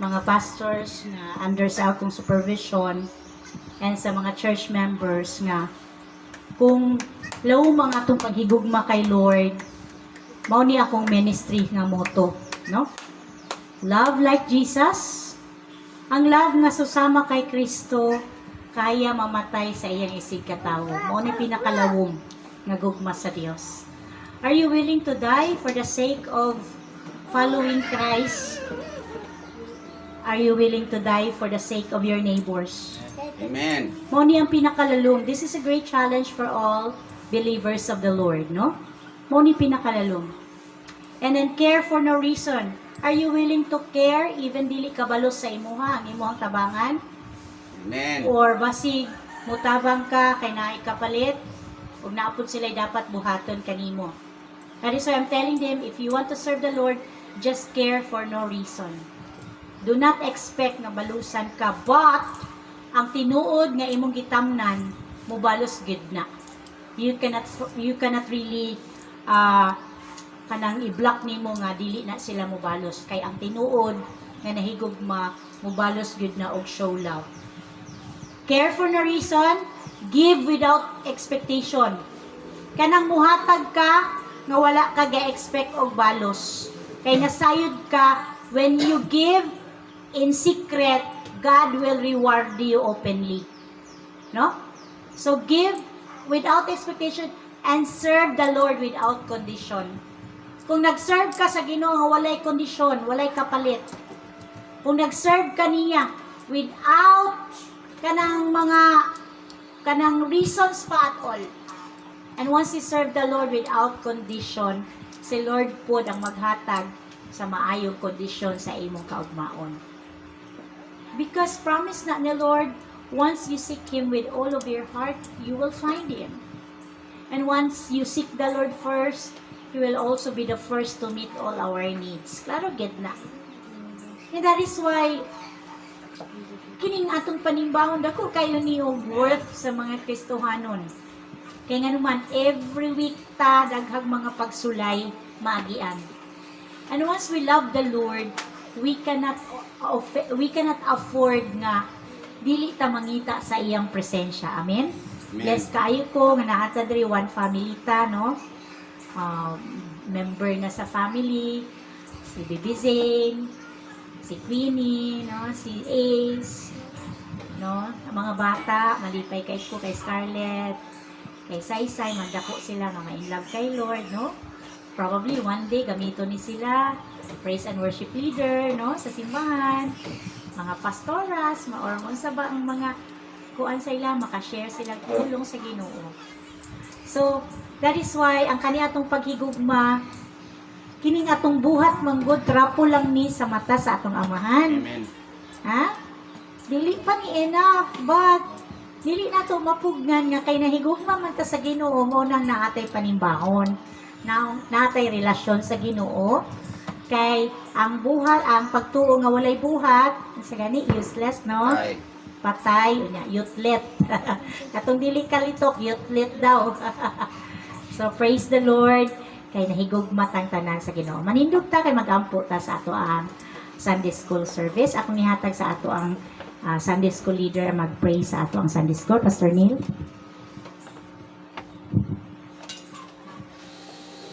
mga pastors na under sa akong supervision and sa mga church members nga kung lawom ang atong paghigugma kay Lord, mao ni akong ministry nga motto, no? Love like Jesus. Ang love nga susama kay Kristo kaya mamatay sa iyang isig katawo. Mao ni pinakalawom nga gugma sa Dios. Are you willing to die for the sake of following Christ? Are you willing to die for the sake of your neighbors? Amen. Mao ni ang pinakalalom. This is a great challenge for all believers of the Lord, no? Mao ni pinakalalom. And then care for no reason. Are you willing to care even dili kabalos sa imuha ang imuhang tabangan? Amen. Or basig mutabang ka kay naay kapalit ug naapod sila dapat buhaton kanimo. That is why I'm telling them, if you want to serve the Lord, just care for no reason. Do not expect na balusan ka, but ang tinuod nga imong gitamnan mubalos gid na. You cannot really kanang i-block nimo nga dili na sila mubalos kay ang tinuod nga nahigugma mubalos gid na og show love. Care for no reason, give without expectation. Kanang muhatag ka nga wala ka ga-expect og balos. Kay nasayod ka, when you give in secret, God will reward you openly. No? So give without expectation and serve the Lord without condition. Kung nag-serve ka sa Ginoo, walay kondisyon, walay kapalit. Kung nag-serve ka niya without kanang reasons pa at all. And once you serve the Lord without condition, si Lord po ang maghatag sa maayong kondisyon sa imong kaugmaon. Because promise na ni Lord, once you seek Him with all of your heart, you will find Him. And once you seek the Lord first, He will also be the first to meet all our needs. Klaro, get na. And that is why, kining atong panimbahon, dako kayo niyo worth sa mga Kristohanon. Kaya nga naman, every week ta, daghang mga pagsulay, maagian. And once we love the Lord, we cannot afford nga dili ta mangita sa iyang presensya. Amen? Amen. Yes, kaayo ko nga naata diri one family ta, no? Member na sa family, si Baby Zane, si Queenie, no? Si Ace, no? Ang mga bata, malipay kay ko, kay Scarlett, kay Saysay, mandako sila nga ma-in love kay Lord, no? Probably one day gamito ni sila, praise and worship leader, no? Sa simbahan, mga pastoras, or sa ba ang mga kuan sa ila, makashare sila tulong sa Ginoo. So, that is why, ang kani atong paghigugma, kining atong buhat manggod, trapo lang ni sa mata sa atong amahan. Amen. Ha? Dili pa ni enough, but dili na to mapugnan nga kay nahigugma man ta sa Ginoo mo nang naatay panimbahon. Naatay relasyon sa Ginoo. Kay ang buhat, ang pagtuo nga walay buhat, sa gani useless, no? Ay. Patay, unya, yutlet. Katong dili kalitok, yutlet daw. So praise the Lord kay nahigugma tang tanan sa Ginoo. Manindog ta kay magampo ta sa ato ang Sunday school service. Ako nihatag sa ato ang Sunday school leader mag-pray sa ato ang Sunday school. Pastor Neil.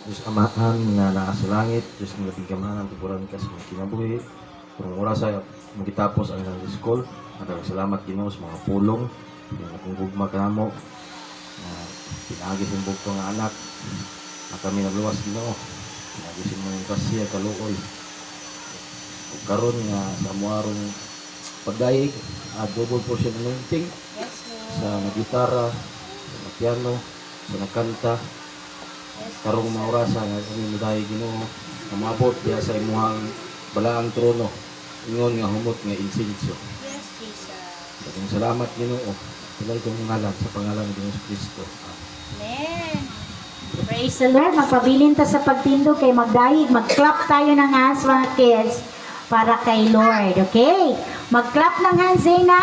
Diyos Amahan nga naa sa langit, Diyos nga tigamahan, tukuran ka sa mga kinabuhi. Kung oras ay magitapos ang Sunday school, maraming salamat Ginoo sa mga pulong, yung natungugma ka mo, pinagis yung bugto nga anak, na kami nagluwas Ginoo, pinagis mo yung kasya, kaluoy. Kung karon nga sa muarong pagdaig, double portion anointing, sa nagitara, sa piano, sa nagkanta, karong maurasa nga kami mudahay Ginoo nga maabot diha sa imuhang balaang trono ingon nga humot nga insenso. Yes, Jesus. Daghang salamat Ginoo. Tulay kong ngalan sa pangalan ni Hesus Kristo. Amen. Praise the Lord. Magpabilin ta sa pagtindog kay magdayig. Mag-clap tayo ng hands mga kids para kay Lord. Okay? Mag-clap ng hands Zena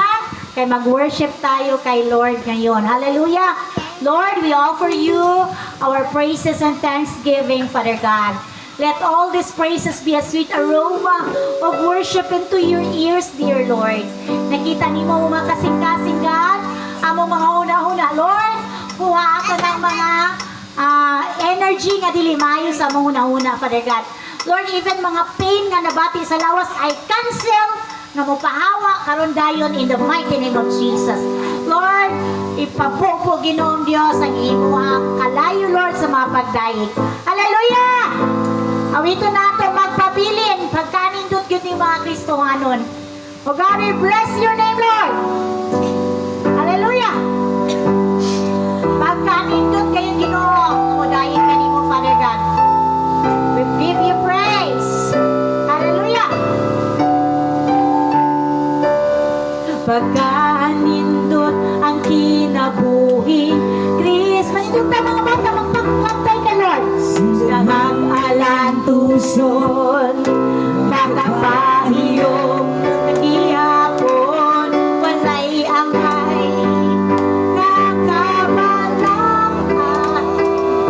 kay mag-worship tayo kay Lord ngayon. Hallelujah! Lord, we offer you our praises and thanksgiving, Father God. Let all these praises be a sweet aroma of worship into your ears, dear Lord. Nakita ni mo mga kasing-kasing, God, amo mga una-una. Lord, kuha ako ng mga energy nga dilimayo sa mga una-una, Father God. Lord, even mga pain nga nabati sa lawas, I cancel na mupahawa karon dayon in the mighty name of Jesus. Lord, ipapupo Ginoong Dios ang imuhang kalayo, Lord, sa mga pagdayeg. Hallelujah! Awito nato magpabilin pagkanindot gyud ni mga Kristohanon. O God, we bless your name, Lord. Hallelujah! Pagkanindot kayo Ginoo, mudayin kanimo, Father God. We give you praise. Hallelujah! Pagkanindot ang kinabuhi, Chris, manindot ta mga bata, magpagpagpay ka, Lord. Sa mag-alantuson, patapahiyong, nagihapon, walay angay, nakabalangay,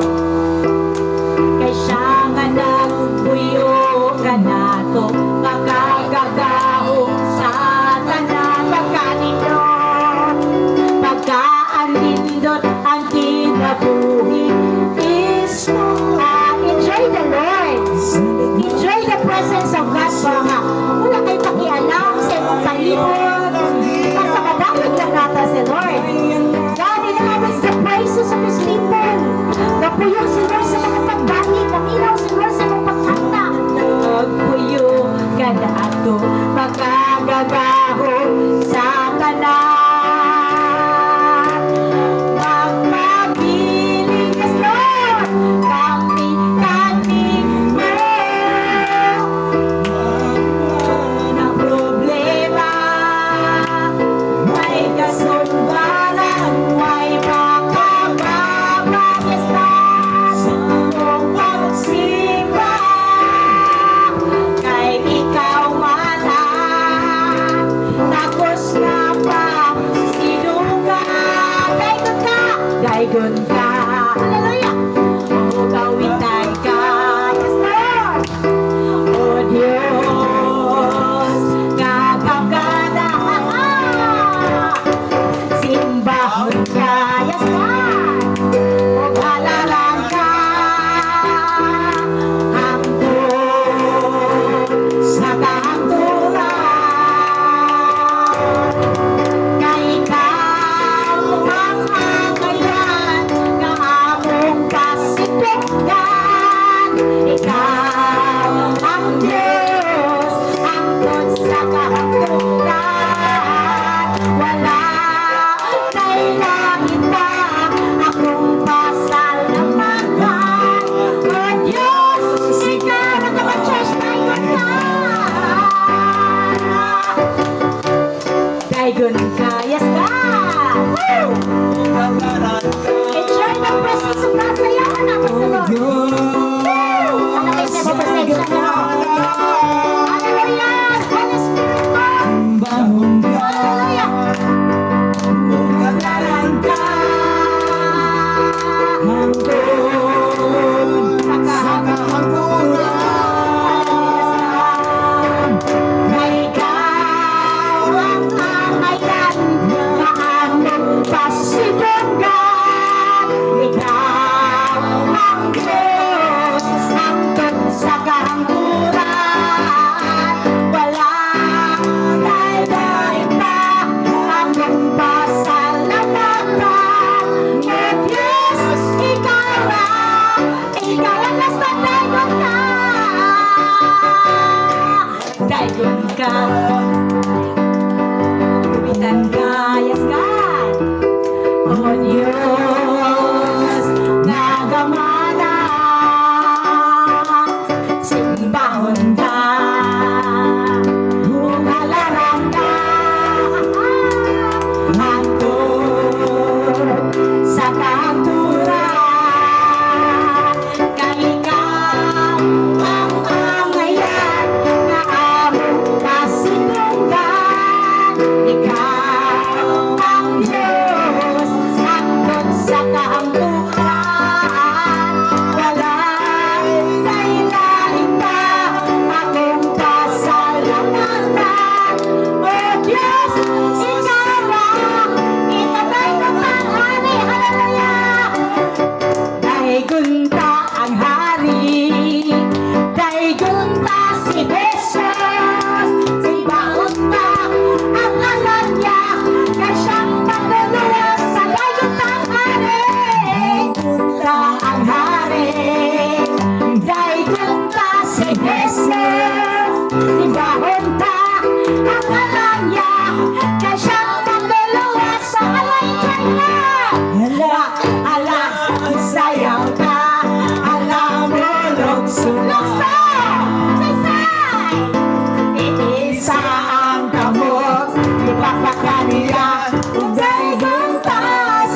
dayon ka. Gubitan ka, yes God. O Diyos, nagamana, simbahon ka, humalaran ka, hangtod sa kanturan, kay ikaw ang angayan na among kasinunggan. Ikaw ang Diyos, hangtod sa kahampuran, walang kailain pa akong pasalamatan. O Diyos, ikaw ang itatay ng panghari, hallelujah. Daigon ta ang hari, daigon ta si Jesus, sibaon ta ang alam niya, kay siyang magluluwas sa daigon tang hari. Daigon ta ang hari, daigon ta si Jesus, sibaon ta ang alam niya, kay siyang magluluwas sa alay kanya. Hala, hala, sayaw ka, hala mo lukso, saysay. Iisa ang kamot, ipapakaniya, kung daigon ta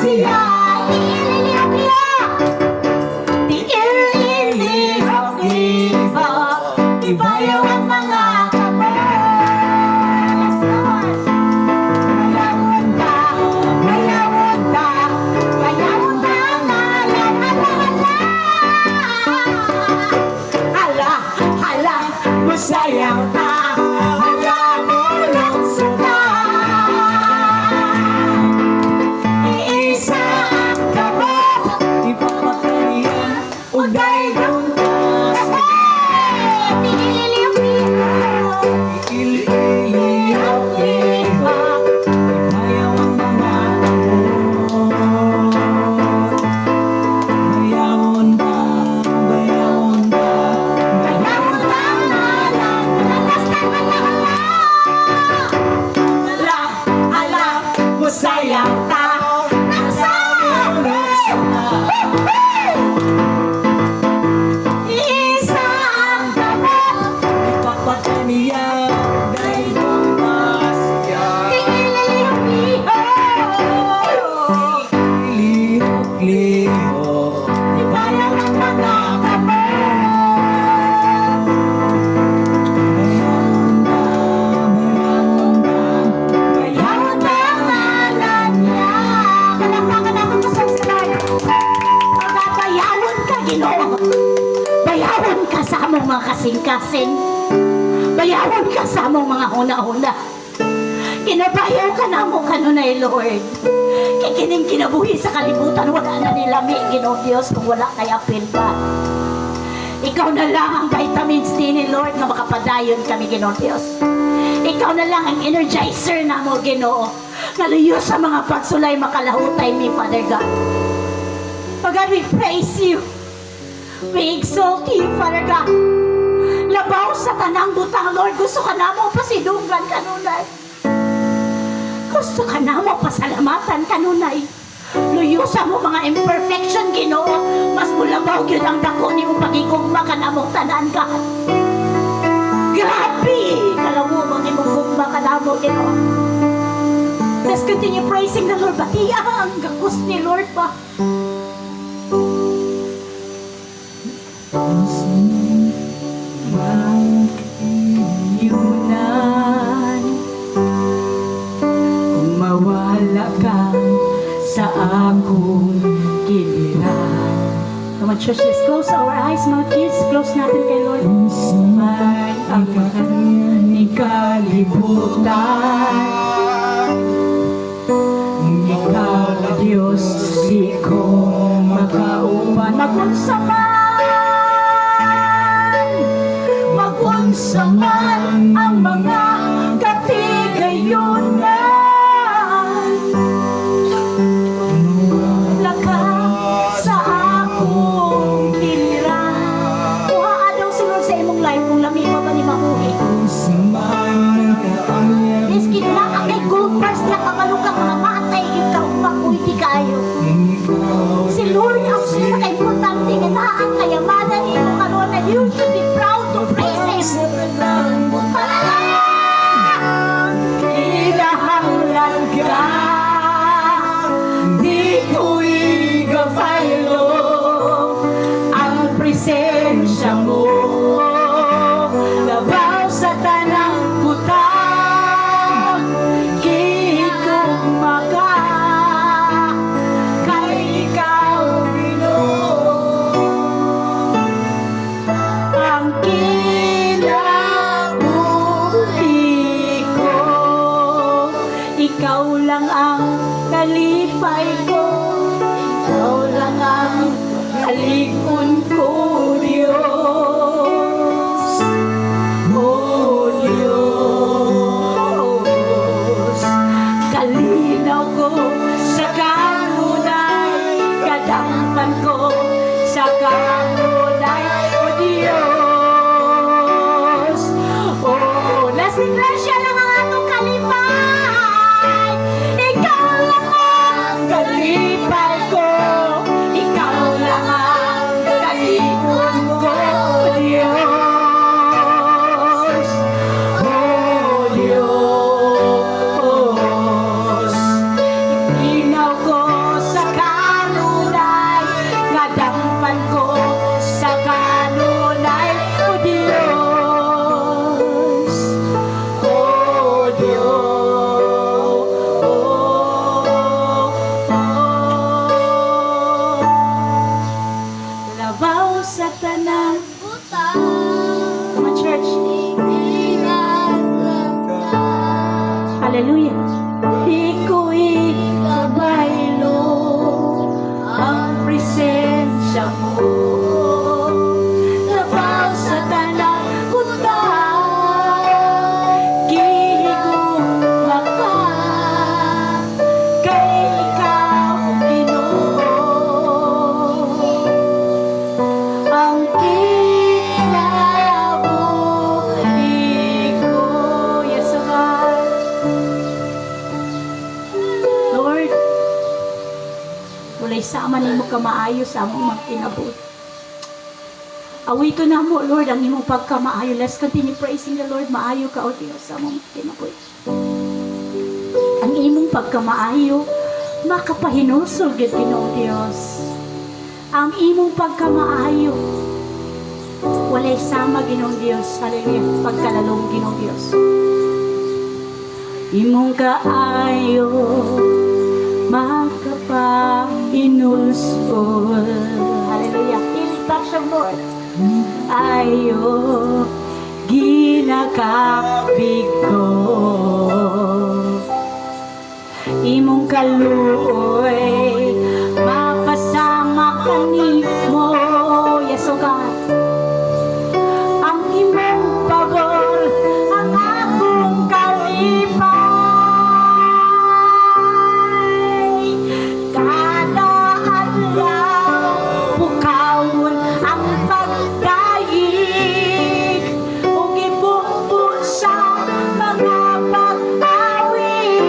siya. Iililihok-lihok, ibayaw ang mga kamot. Mayawon ka, mayawon ka, mayawon ka, ngalan, hala, hala, musayaw ka, hala mo lukso ka. Iisa ang kamot, ipapakaniya, o daigon ka siya. Iililihok-lihok, ibayaw ang mga kamot. Bayawon ka, bayawon ka, bayawon ka, ngalan, hala, hala, musayaw ka, iisa ang kamot, ipapakaniya, daigon ka siya. Lihok-lihok, ibayaw ang mga kamot. Bayawon ka, bayawon ka, bayawon ka, ngalan niya. Palakpakan natin sa Lord. Pagbabayawon ka, Ginoo. Bayawon ka sa among mga kasing-kasing. Bayawon ka sa among mga huna-huna. Kinabayaw ka na mo kanunay, Lord. Kay kining kinabuhi sa kalibutan, wala na nilami, Ginoo Diyos, kung wala kay apil ka. Ikaw na lang ang vitamins din ni Lord na makapadayon kami, Ginoo Diyos. Ikaw na lang ang energizer na mo, Ginoo. Naluyo sa mga pagsulay makalahutay mi, Father God. Oh God, we praise you. We exalt you, Father God. Labaw sa tanang butang, Lord. Gusto ka na mo pasidunggan kanunay. Gusto ka na mo pasalamatan kanunay. Luyo sa mo mga imperfection, Ginoo. Mas mulabaw yun ang dako ni mo pagigugma ka na mong tanan ka. Grabe! Kalamu mo ni mong gugma ka na mo, Ginoo. Let's continue praising the Lord. Batia ang gakos ni Lord ba? Yunan, kung mawala ka sa akong giliran. Come on, church, let's close our eyes, mga kids. Close natin kay Lord. Sumay ang kanyang kalibutan. Ikaw na Diyos, di ko makaupan. Magunsaman ang mga katigayunan. Laka sa akong giliran. Kuhaan daw si Lord sa imong life kung lami mo ba ni makuhi. presensya mo. Labaw sa tanang butang, gigugmaga, kay ikaw, Ginoo. Ang kinabuhi ko, ikaw lang ang kalipay ko, ikaw lang ang alikon ko, Diyos. Oh Diyos, kalinaw ko sa kanunay, kadampan ko sa kanunay, oh Diyos. Oh, last iglesia lang ang atong kalipay, ikaw lang ang kalipay ko, ikaw lang ang kalikon ko, Diyos. Oh Diyos, inaw ko sa kanunay, kadampan ko sa kanunay, oh Diyos. Oh Diyos, labaw sa tanan. Come on, church. Hallelujah. Di ko ikabaylo ang presensya mo. Labaw sa tanang kuta, gihigugma ka, kay ikaw, Ginoo. Ang kinabuhi ko, yes, O God. Lord, walay sama nimo ka maayo sa among magkinabuhi. Awito na mo, Lord, ang imong pagkamaayo. Let's continue praising the Lord. Maayo ka, O Diyos, sa among magkinabuhi. Ang imong pagkamaayo, makapahinusol gid Ginoo Diyos. Ang imong pagkamaayo, walay sama Ginoong Diyos. Hallelujah. Pagkalalong Ginoong Diyos. Imong kaayo, makapahinusol. Hallelujah. Ilitak siya, Lord. Ayo, ginakapig ko. Imong kaluoy, mapasama kanimo. Yes, O God. Ang imong pabor, ang akong kalipay. Kada adlaw, bukawon ang pagdayeg, ug ibubo sa mga pag-awit.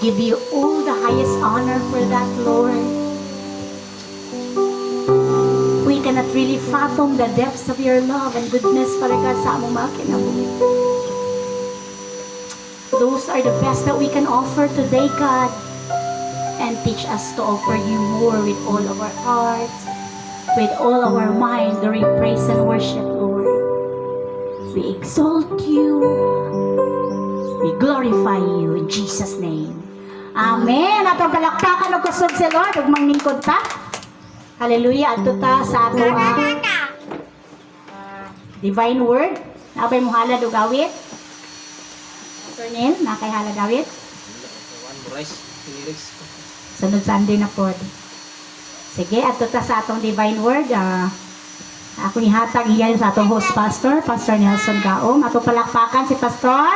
give you all the highest honor for that, Lord. We cannot really fathom the depths of your love and goodness, Father God, sa among mga kinabuhi. Those are the best that we can offer today, God. And teach us to offer you more with all of our hearts, with all of our mind during praise and worship, Lord. We exalt you. We glorify you in Jesus' name. Amen. Atong palakpakan og kusog si Lord ug manglingkod ta. Hallelujah. Adto ta sa ato ang divine word. Napay mo halad og awit. Pastor Nin, nakay halad awit. One rice, lyrics. Sunod Sunday na pod. Sige, adto ta sa atong divine word. Ako ni hatag iyan sa atong host pastor, Pastor Nelson Gaom. Ato palakpakan si Pastor.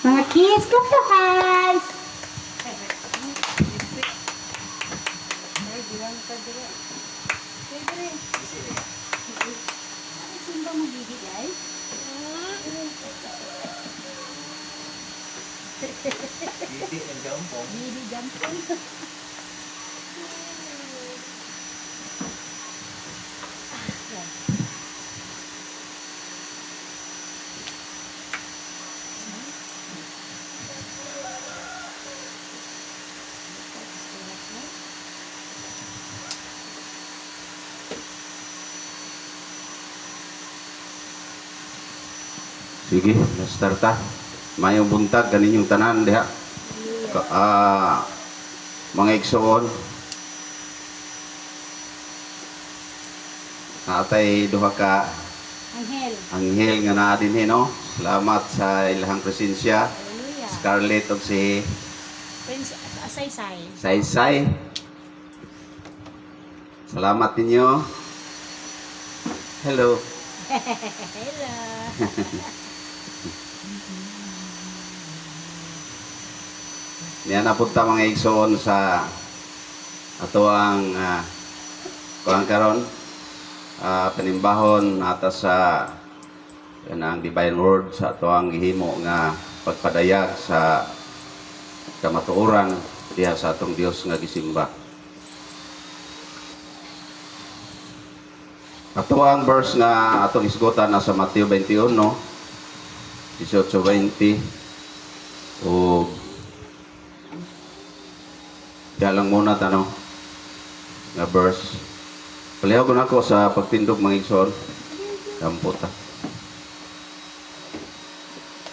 Mga kids, clap your hands. Sige, start ta. Mayong buntag kaninyong tanan diha. Mga igsoon. Atay duha ka Anghel. anghel nga naa dinhi no. Salamat sa ilahang presensya. Hallelujah. Scarlett ug si Prince Asaysay. Saysay. Salamat ninyo. Hello. Hello. Niya napunta mga igsoon sa ato ang kuang karon panimbahon ata sa yan ang divine word sa ato ang gihimo nga pagpadayag sa kamatuoran diha sa atong Dios nga gisimba. Ato ang verse nga atong isgutan nasa Mateo 21 18:20 o kaya lang muna tanong nga verse. Palihaw ko na ako sa pagtindog mga igsoon. Kampo ta.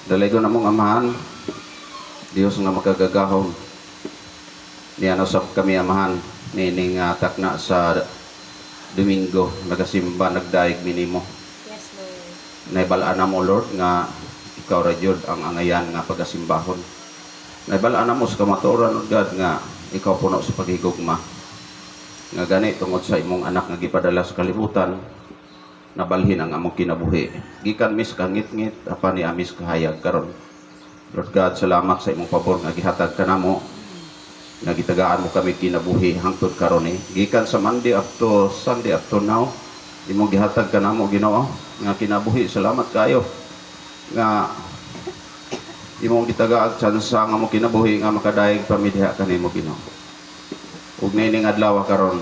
Dalay ko na mong amahan. Diyos nga makagagahong. Niyan usap kami amahan. Nining takna sa Domingo. Nagasimba, nagdaig minimo. Yes, Lord. Naibalaan na mo, Lord, nga ikaw radyod ang angayan nga pagasimbahon. Naibalaan na mo sa kamatuoran, Lord God, nga ikaw puno sa paghigugma. Nga gani tungod sa imong anak nga gipadala sa kalibutan, nabalhin ang among kinabuhi. Gikan mis kangit-ngit, apan ni amis kahayag karon. Lord God, salamat sa imong pabor nga gihatag kanamo. Nga gitagaan mo kami kinabuhi hangtod karon ni. Gikan sa Monday up to Sunday up to now, imong gihatag kanamo Ginoo nga kinabuhi. Salamat kayo. Nga imong gitagaag tsansa nga mo kinabuhi nga makadaig pamidya kanimo Ginoo. Ug nining adlaw karon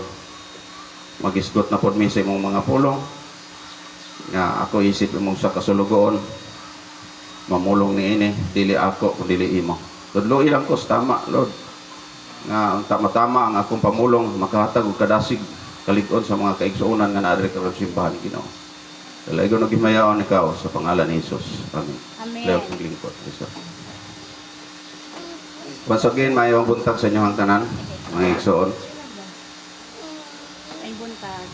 magisgot na pod mi sa imong mga pulong nga ako isip imong sa kasulugoon mamulong niini dili ako kun dili imo. Tudloy lang ko sa tama, Lord. Nga ang tama-tama ang akong pamulong makahatag og kadasig kalig-on sa mga kaigsuonan nga naa diri karon simbahan Ginoo. Dalay ko nagimayaon ikaw sa pangalan ni Jesus. Amen. Amen. Leo kong lingkod. Once again, mayong buntag sa inyong tanan, mga igsoon. Ay buntag.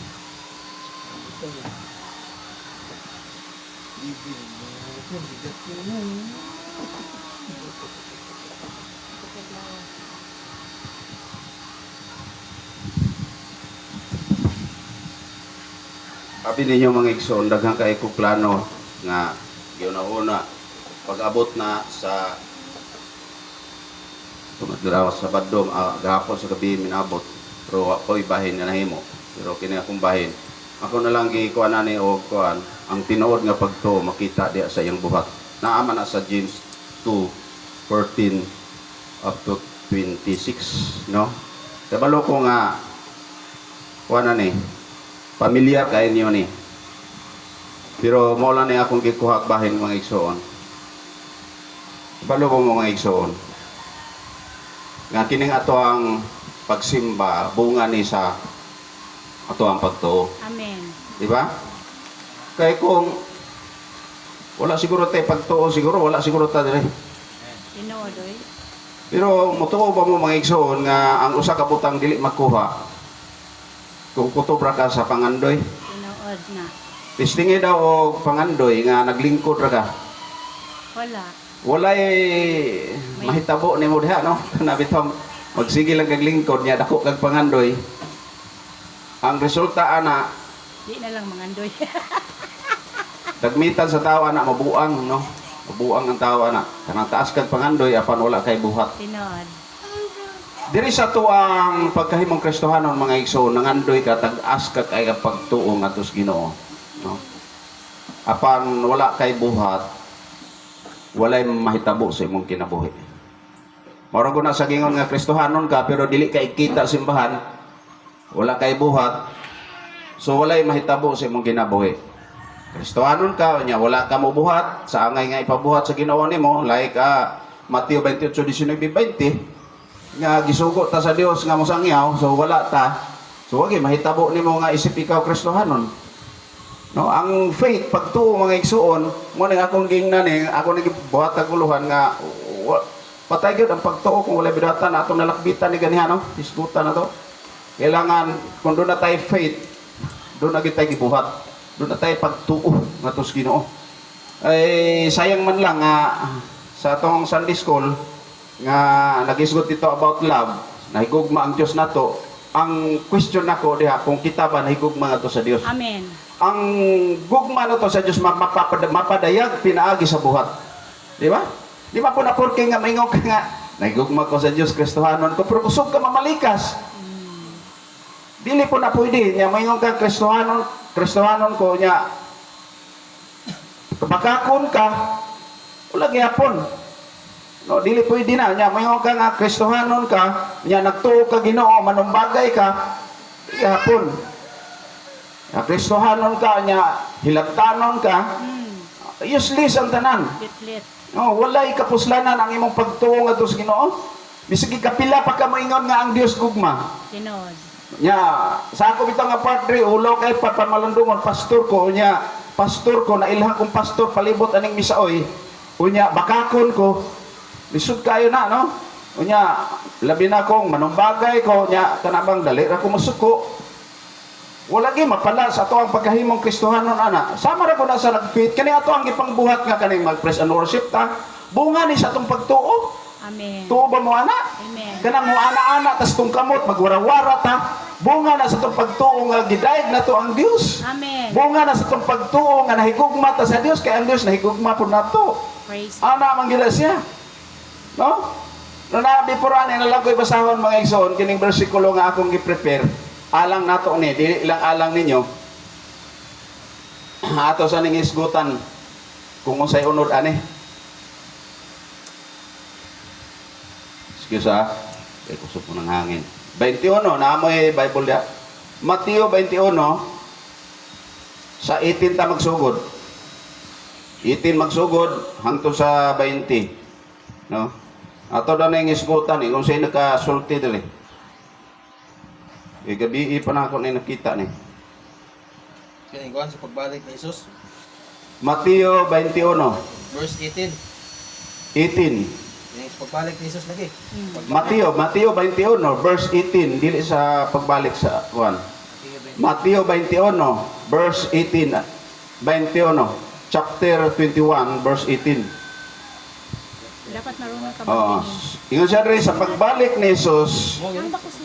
Sabi ninyo mga igsoon, daghang kay kong plano nga giuna-una pag-abot na sa tumadlaw sa Sabado, gahapon sa gabi minabot. Pero ako'y bahin na nahimo. Pero kini akong bahin. Ako na lang gikuan ani og kuan ang tinuod nga pagto makita diha sa iyang buhat. Naama na sa James 2:14 up to 26, no? Kabalo ko nga kuha ni pamilyar kay niyo ni. Pero mo lang ni akong gikuha bahin mga igsoon. Kabalo ko mga igsoon. Nga kining ato ang pagsimba bunga ni sa ato ang pagtuo. Amen. Di ba? Kaya kung wala siguro tayo pagtuo, siguro wala siguro tayo dire. Tinood, oy. Pero mutuo ba mo mga igsoon nga ang usa ka butang dili makuha kung kutobra ka sa pangandoy? Tinood na. Pistingi daw og pangandoy nga naglingkod ra ka. Wala. Walay mahitabo ni mo diha, no? Nabitong magsige lang kag lingkod niya dako kag pangandoy. Ang resulta ana Di na lang mangandoy. dagmitan sa tao ana mabuang, no? Mabuang ang tao ana. Kanang taas kag pangandoy apan wala kay buhat. Tinood. Diri sa to ang pagkahimong Kristohanon mga igsoon, nangandoy ka tag-as ka kay pagtuo ngadto sa Ginoo, no? Apan wala kay buhat, walay mahitabo sa imong kinabuhi. Mao na sa gingon nga Kristohanon ka pero dili kay kita simbahan, wala kay buhat, so walay mahitabo sa imong kinabuhi. Kristohanon ka nya wala ka mo buhat, sa angay nga ipabuhat sa Ginoo nimo, like Mateo 28:19-20 nga gisugo ta sa Dios nga mosangyaw, so wala ta, so wagi mahitabo nimo nga isip ikaw Kristohanon, no? Ang faith pagtuo mga igsuon mo ning akong gingnan ako nagibuhat ang kuluhan nga patay gyud ang pagtuo kung wala bidatan atong nalakbitan ni ganiha, no? Isgutan na to. Kailangan kung doon na tayo faith, doon na gyud tayo gibuhat, doon na tayo pagtuo ngadto sa Ginoo. Ay sayang man lang nga sa atong Sunday school nga nagisgot dito about love, nahigugma ang Dios nato. Ang question nako diha kung kita ba nahigugma ngadto sa Dios. Amen. Ang gugma nato sa Dios mapadayag pinaagi sa buhat. Di ba? Di ba po na porke nga maingon ka nga nahigugma ko sa Dios Kristohanon ko pero kusog ka mamalikas. Dili po na pwede nya maingon ka Kristohanon ko nya kapakakon ka wala gyapon. No, dili pwede na nya maingon ka nga Kristohanon ka nya nagtuo ka Ginoo manumbagay ka gyapon. Kristohanon ka nya hilabtanon ka useless ang tanan. Litlit. No, walay kapuslanan ang imong pagtuo ngadto sa Ginoo. Bisag kapila pa ka moingon nga ang Dios gugma. Tinood. Nya sa ako bitaw nga padre ulo kay papamalundungon pastor ko na ilha kong pastor palibot aning misaoy. Unya bakakon ko. Lisod kayo na, no? Unya labi na kong manumbagay ko nya kanabang dali ra ko masuko. Wala gi mapala sa ato ang pagkahimong Kristohanon ana. Sama ra ko na sa nagfit kani ato ang gipangbuhat nga kaning mag-praise and worship ta. Bunga ni sa atong pagtuo. Amen. Tuo ba mo ana? Amen. Kanang mo ana-ana tas tong kamot magwarawara ta. Bunga na sa atong pagtuo nga gidayeg na to ang Dios. Amen. Bunga na sa atong pagtuo nga nahigugma ta sa Dios kay ang Dios nahigugma pud nato. Praise. Ana man gila siya. No? No na before ani na lang ko'y basahon mga igsoon kining bersikulo nga akong gi-prepare. Alang nato ni, dili lang alang ninyo. Ato sa ning isgutan kung unsay unod ani. Excuse kay kusog po ng hangin. 21 na amoy Bible dia. Mateo 21 sa 18 ta magsugod. 18 magsugod hangtod sa 20. No? Ato na ning isgutan kung say nakasulti dili. Gabi pa na ako na nakita ni. Kiniguan sa pagbalik ni Jesus. Mateo 21, Verse 18. 18. Yung sa pagbalik ni Jesus lagi. Mateo 21, verse 18. Dili sa pagbalik sa 1. Mateo 21, verse 18. 21, chapter 21, verse 18. Dapat marunong ka Oh, mag-inom. ingon siya rin sa pagbalik ni Jesus,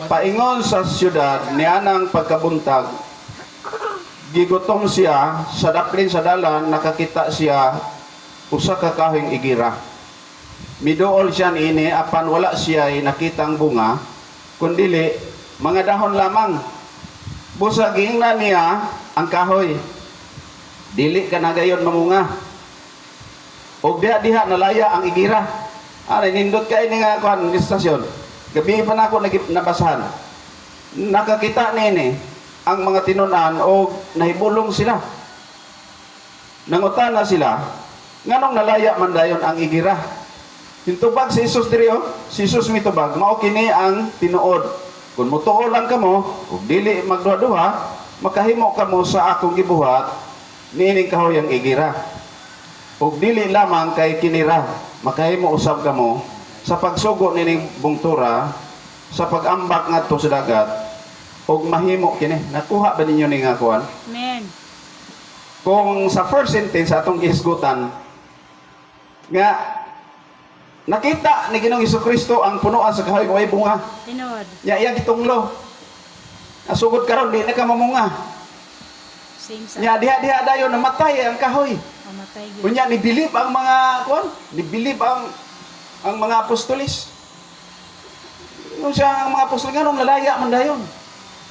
paingon sa syudad nianang pagkabuntag, gigutom siya sa daplin sa dalan, nakakita siya usa ka kahing igira. Miduol siya niini apan wala siya nakitang bunga, kundili mga dahon lamang. Busa giingnan niya ang kahoy. Dili ka na gayon mamunga. Og diha nalaya ang igira. Nindot kay ni nga kuan istasyon. Gabi pa na ako nabasahan. Nakakita nini ang mga tinunan o nahibulong sila. Nangutana sila, nganong nalaya man dayon ang igira. Hintubag si Jesus diri oh, si Jesus mitubag, mao kini ang tinuod. Kung mutuo lang kamo, ug dili magduha-duha, makahimo kamo sa akong gibuhat niining kahoyang igira. Ug dili lamang kay kinira, makahimo usab kamo sa pagsugo nining bungtura, sa pag-ambak ngadto sa dagat, ug mahimo kini. Nakuha ba ninyo ning akuan? Amen. Kung sa first sentence sa atong gihisgutan nga nakita ni Ginoong Hesukristo ang punuan sa kahoy way bunga. Tinod. Nya gitunglo. Nasugod karon di na ka mamunga. Same sa Nya diha dayon namatay ang kahoy. pamatay gyud. Kunya nibilib ang mga kuan, nibilib ang mga apostolis. Nung siya ang mga apostol nga nung lalaya man dayon.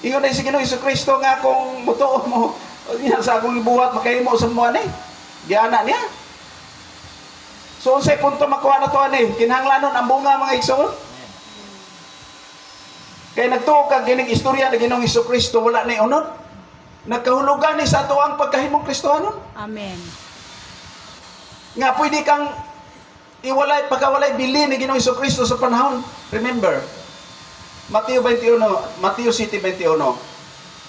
Ingon na si Ginoong Hesukristo nga kung mutuo mo niya sa akong ibuhat makahimo sa mo ani. Giana niya. So unsay punto makuha na to ani? Kinahanglanon ang bunga mga igsoon. Kay nagtuo kag kining istorya ni Ginoong Hesukristo wala ni unod. Nagkahulugan ni sa ato ang pagkahimong Kristohanon. Amen. Nga pwede kang iwalay pagkawalay bili ni Ginoong Hesukristo sa panahon. Remember, Mateo City 21.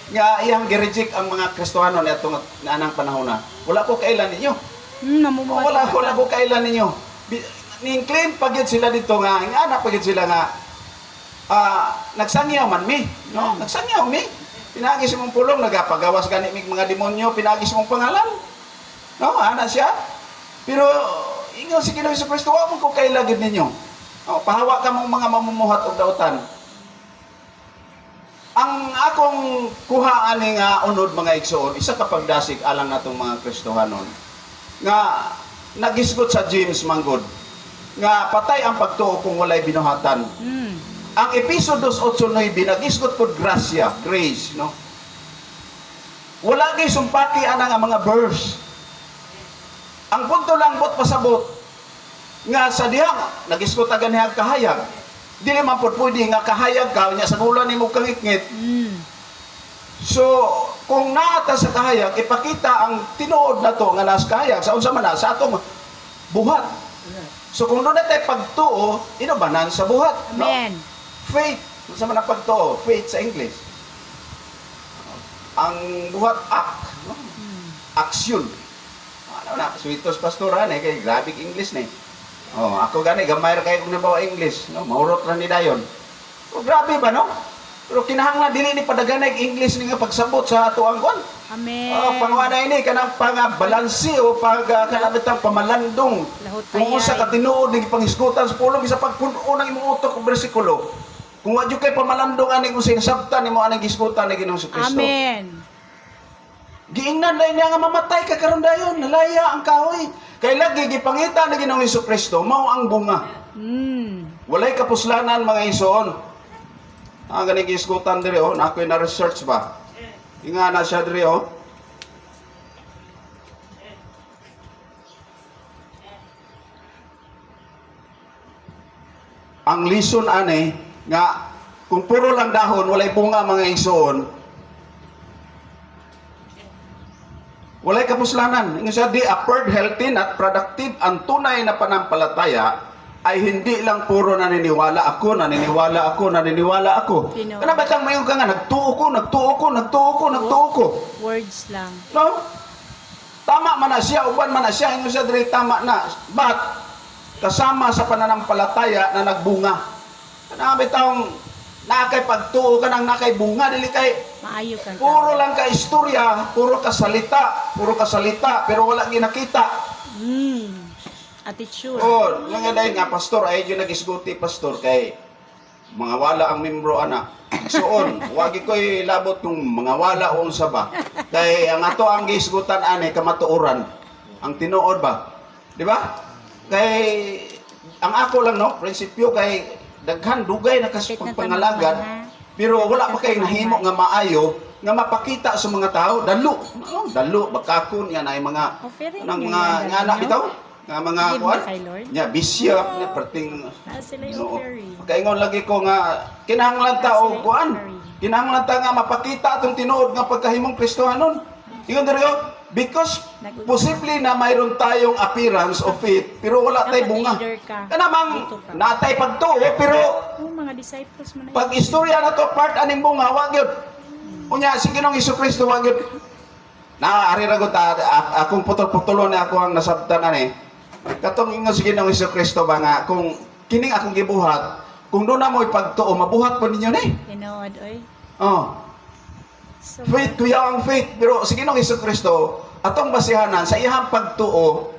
Nga iyang gireject ang mga Kristohanon na itong anang panahon na. Wala ko kailan ninyo. Namumuhat. Wala ko kailan ninyo. Ni-claim pagid sila dito nga, anak pagid sila nga, nagsangyaw man mi. No? Nagsangyaw mi. Pinagis mong pulong, nagapagawas gani mig mga demonyo, pinagis mong pangalan. No? Ana siya. Pero, ingaw si Ginoong Hesukristo, wala mo ko kailagid ninyo. No? Pahawa ka mong mga mamumuhat o dautan. Ang akong kuhaan ni nga unod mga igsoon, isa ka pagdasig alang natong mga Kristohanon nga nagisgot sa James manggod nga patay ang pagtuo kung walay binuhatan. Ang episode 2:8 nagisgot pod gracia, grace, no? Wala kay sumpati ana nga mga verse. Ang punto lang bot pasabot nga sa dihang nagisgot agan niya kahayag. Dili man pod pwede nga kahayag ka nya sa bulan nimo kangitngit. So, kung naata sa kahayag, ipakita ang tinuod na to nga nas kahayag sa unsa man na sa atong buhat. So kung doon natin pagtuo, inubanan sa buhat. Amen. No? Faith. Unsa man ang pagtuo? Faith sa English. Ang buhat act. No? Action. Ano na, sweetos pastoran kay grabe English na Oh, ako gani gamay ra kay kung nabawa English, no? Maurot ra ni dayon. So, grabe ba no? Pero kinahanglan dili ni padaganay English ni nga pagsabot sa ato ang kon. Amen. Pangwana ini kanang pangabalansi o kanabitang pamalandong. Lahot Kung usa ka tinuod ni panghisgutan sa pulong isa pagpuno ng imong utok og bersikulo. Kung wa jud kay pamalandong ani kung sinasabtan nimo anang gisgutan ni Ginoong Kristo. Amen. Giingnan na niya nga mamatay ka karon dayon, nalaya ang kahoy. Kay lagi gipangita ni Ginoong Kristo mao ang bunga. Walay kapuslanan mga igsoon. Ang ganing gisgutan diri oh, na ako'y na research ba. Inga na siya diri oh. Ang lison ani nga kung puro lang dahon walay bunga mga igsoon. Walay kapuslanan. Ingon siya, di appeared healthy at productive. Ang tunay na panampalataya ay hindi lang puro naniniwala ako. Tino. Kana batang mayon ka nga, nagtuo ko. Words lang. No? Tama man na siya, uban man na siya. Ingon siya, diri tama na. But, kasama sa pananampalataya na nagbunga. Kana bitang nakay pagtuo ka nang nakay bunga, dili kay Maayo ka. puro lang ka istorya, puro ka salita, pero wala ginakita. Attitude. Oh, nga dahil nga pastor ay yung nagisguti pastor kay mga wala ang membro ana. Soon, wagi ko'y labot kung mga wala o unsa ba. Kay ang ato ang gisgutan ani kamatuoran. Ang tinuod ba? Di ba? Kay ang ako lang no, prinsipyo kay daghan dugay na pangalagan. Pero wala pa kay nahimo nga maayo nga mapakita sa mga tao dalo bakakon yan ay mga Offering nang niyo mga yan, nga anak no? bitaw nga mga Give kuan. na kay Lord. Nya bishop na perting Sila yung no. offering. Kaingon lagi ko nga kinahanglan ta og kuan. Kinahanglan ta nga mapakita atong tinuod nga pagkahimong Kristohanon. Ingon diri because posible na mayroon tayong appearance of faith pero wala tay Dapat bunga. leader ka. Kanamang Dito ka. natay pagtuo pero Oh, mga disciples mo na pag istorya na to part aning bunga wa gyud. Unya si Ginoong Hesukristo wa gyud. Ari ra gud akong putol-putulon na ako ang nasabtan ani. Katong ingon si Ginoong Hesukristo ba nga kung kining akong gibuhat, kung doon na mo ipagtuo, mabuhat po ninyo ni. Tinood, oy. Oh. So, Faith, tuyaw ang faith. Pero si Ginoong Hesukristo, atong basihanan sa iyang pagtuo,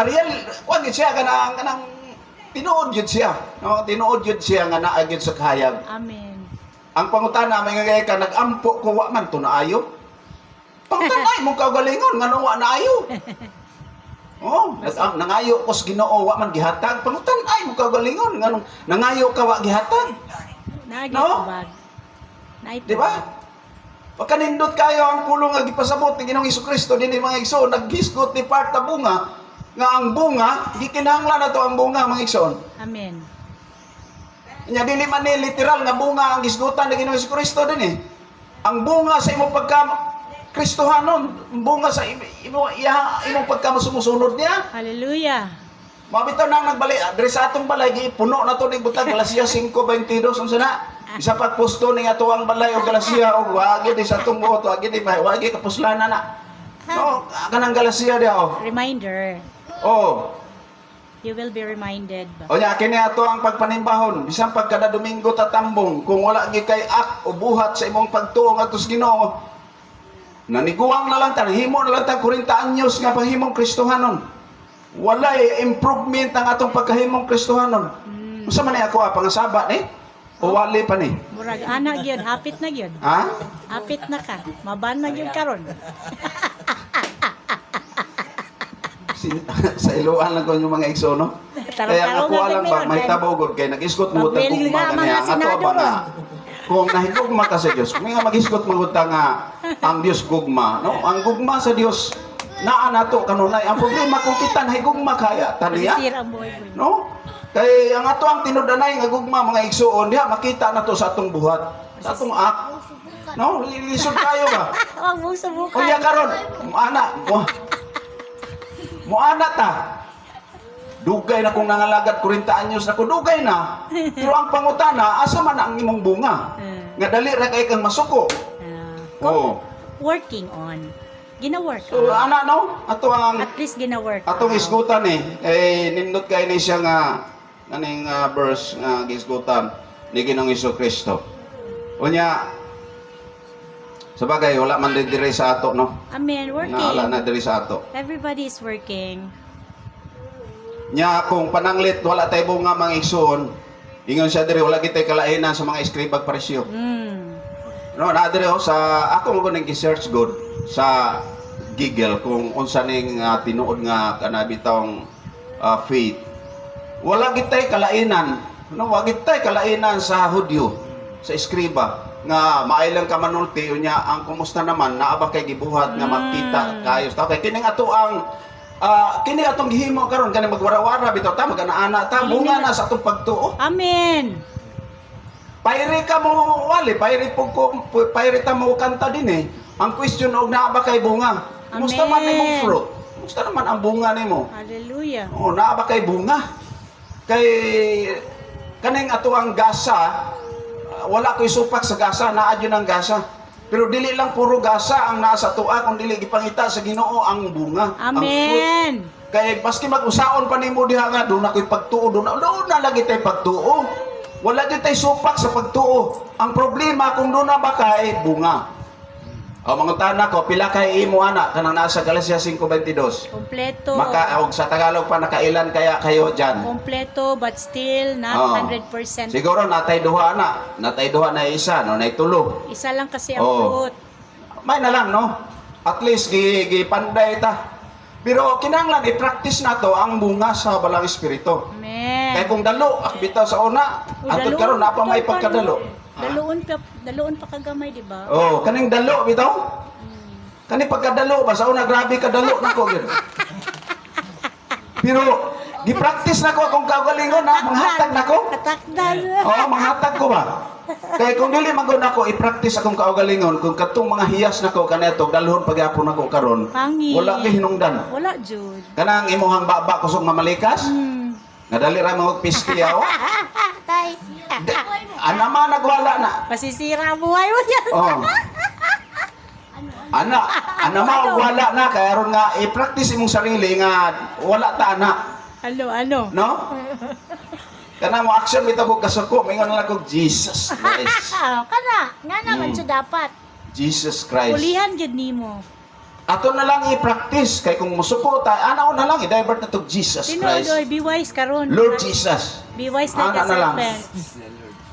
real, wag yun siya, kanang tinuod yun siya. No? Tinuod yun siya nga naag yun sa kahayag. amen. Ang pangutana, may nga ka, nag-ampo ko, wa man to naayo. Pangtanay mong kaugalingon, nga nung wa naayo. Oh, nangayo ko sa Ginoo, wa man gihatag. Pangtanay mong kaugalingon, nga nung nangayo ka, wa gihatag. Nagi No? bag. Di ba? Pagkanindot kayo ang pulong nga gipasabot ni Ginoong Hesukristo dinhi mga igsoon naghisgot ni part na bunga nga ang bunga gikinahanglan nato ang bunga mga igsoon. Amen. Nya dili man ni literal nga bunga ang gisgutan ni Ginoong Hesukristo dinhi. Ang bunga sa imong pagka Kristohanon, ang bunga sa imong pagka sumusunod niya. Hallelujah. Mabitaw nang nagbalik diri sa atong balay gipuno na to ning butang Galacia 5:22 unsa na? Isa pagpusto ning atuang balay o Galacia og wagi di sa atong buot wagi di wagi kapuslanan na. No, kanang Galacia dia oh. Reminder. Oh. You will be reminded. O nya kini ato ang pagpanimbahon bisan pag kada Domingo tatambong kung wala gi kay o buhat sa imong pagtuo ngadto sa Ginoo. Naniguang na lang tan himo na lang tan 40 anyos nga panghimong Kristohanon. Walay improvement ang atong pagkahimong Kristohanon. Unsa man ni ako pangasaba ni? O wali pa ni? Murag ana gyud, hapit na gyud. Ha? Hapit na ka. Maban na gyud karon. Sa iluan lang ko yung mga igsono. Kaya ako alam ba, may tabogod kay nag-isgot mo ta Pagwil gugma nga, mga kaniya. Ato senador, ba nga, kung nahigugma ka sa Diyos, may nga mag-isgot mo ta nga ang Diyos gugma. No? Ang gugma sa Diyos, naa nato kanunay. Ang problema kung kita nahigugma kaya, taniya. Masisira ang buhay ko. No? Kay ang ato ang tinudanay nga gugma mga igsoon, diha makita na to sa atong buhat, sa atong act. No? Lilisod kayo ba? Huwag mong subukan. Kuya karon, muana ta. Dugay na kung nangalagad 40 anyos na ko dugay na. Pero ang pangutana, asa man ang imong bunga? Nga dali ra kay kang masuko. Oh. Working on. Gina-work So on. ana no, ato ang At least gina-work atong on. isgutan nindot kay ni siya nga kaning verse nga gisgutan ni Ginoong Hesukristo. Unya sa bagay wala man diri sa ato no. Amen. Wala Working. na diri sa ato. Everybody is working. Nya kung pananglit wala tay bunga mga igsoon, ingon siya diri wala kitay kalainan sa mga eskribag parisyo. No, na diri sa ako mo ning gi-search good sa Google kung unsa ning tinuod nga kanabitong faith. Wala kitay kalainan, no, wala kitay kalainan sa Hudyo, sa eskriba nga maaylang ka manulti unya ang kumusta naman naa ba kay gibuhat nga makita kayo. Okay, kining ato ang kini atong gihimo karon kani magwara-wara bitaw ta magana-ana ta bunga na sa atong pagtuo. Amen. Pairi ka mo wali, pairi ta mo kanta din eh. Ang question og naa ba kay bunga? Musta man Amen. imong fruit? Musta naman ang bunga nimo? Hallelujah. Oh, naa ba kay bunga? Kay kaning ato ang gasa, wala ko'y supak sa gasa, naa jud ang gasa. Pero dili lang puro gasa ang nasa tuwa kung dili gipangita sa Ginoo ang bunga, ang fruit. Amen. Kaya baski mag-usaon pa nimo diha nga doon ako'y pagtuo, doon na lagi tay pagtuo. Wala din tay supak sa pagtuo. Ang problema kung doon na ba kay bunga. O mga tanak ko, pila kay imo ana kanang nasa Galacia 5:22. Kompleto. Og sa Tagalog pa nakailan kaya kayo diyan? Kompleto but still not Oh. 100%. Siguro natay duha na isa, no, nay tulo. Isa lang kasi ang Oh. fruit. May na lang, no? At least gipanday ta. Pero kinahanglan i-practice nato ang bunga sa balang espiritu. Amen. Kaya kung dalo, bitaw sa una, atod karon napa may pagkadalo. Daloon pa kagamay, di ba? Oh, kaning dalo bitaw. Kani pagkadalo ba sa una grabe kadalo nako gyud. Pero gi-practice na ko akong kaugalingon na manghatag na ko. Katakdan. Oo, manghatag ko ba? Kaya kung dili magun ako i-practice akong kaugalingon kung katong mga hiyas na ko kaneto dalhon pagyapon ako karon. Pangit. Wala kay hinungdan. Wala, Jud. Kanang imuhang baba kusog mamalikas. Nadali ra mo pistiyaw. Tay. Anama nagwala na. Masisira ang buhay mo yan. Oh. Ana ma wala na kaya ron nga i-practice imong sarili nga wala ta ana, Ano? no? Kana mo action bitaw ko kasuko, mingon na lang ko Jesus Christ. Kana. Nga naman siya dapat. Jesus Christ. Ulihan jud nimo. Ato na lang i-practice kay kung musuko ta, ana na lang i-divert na to Jesus Tinood, Christ. oy, be wise karon. Lord Jesus. Be wise like Ana a na lang. serpent.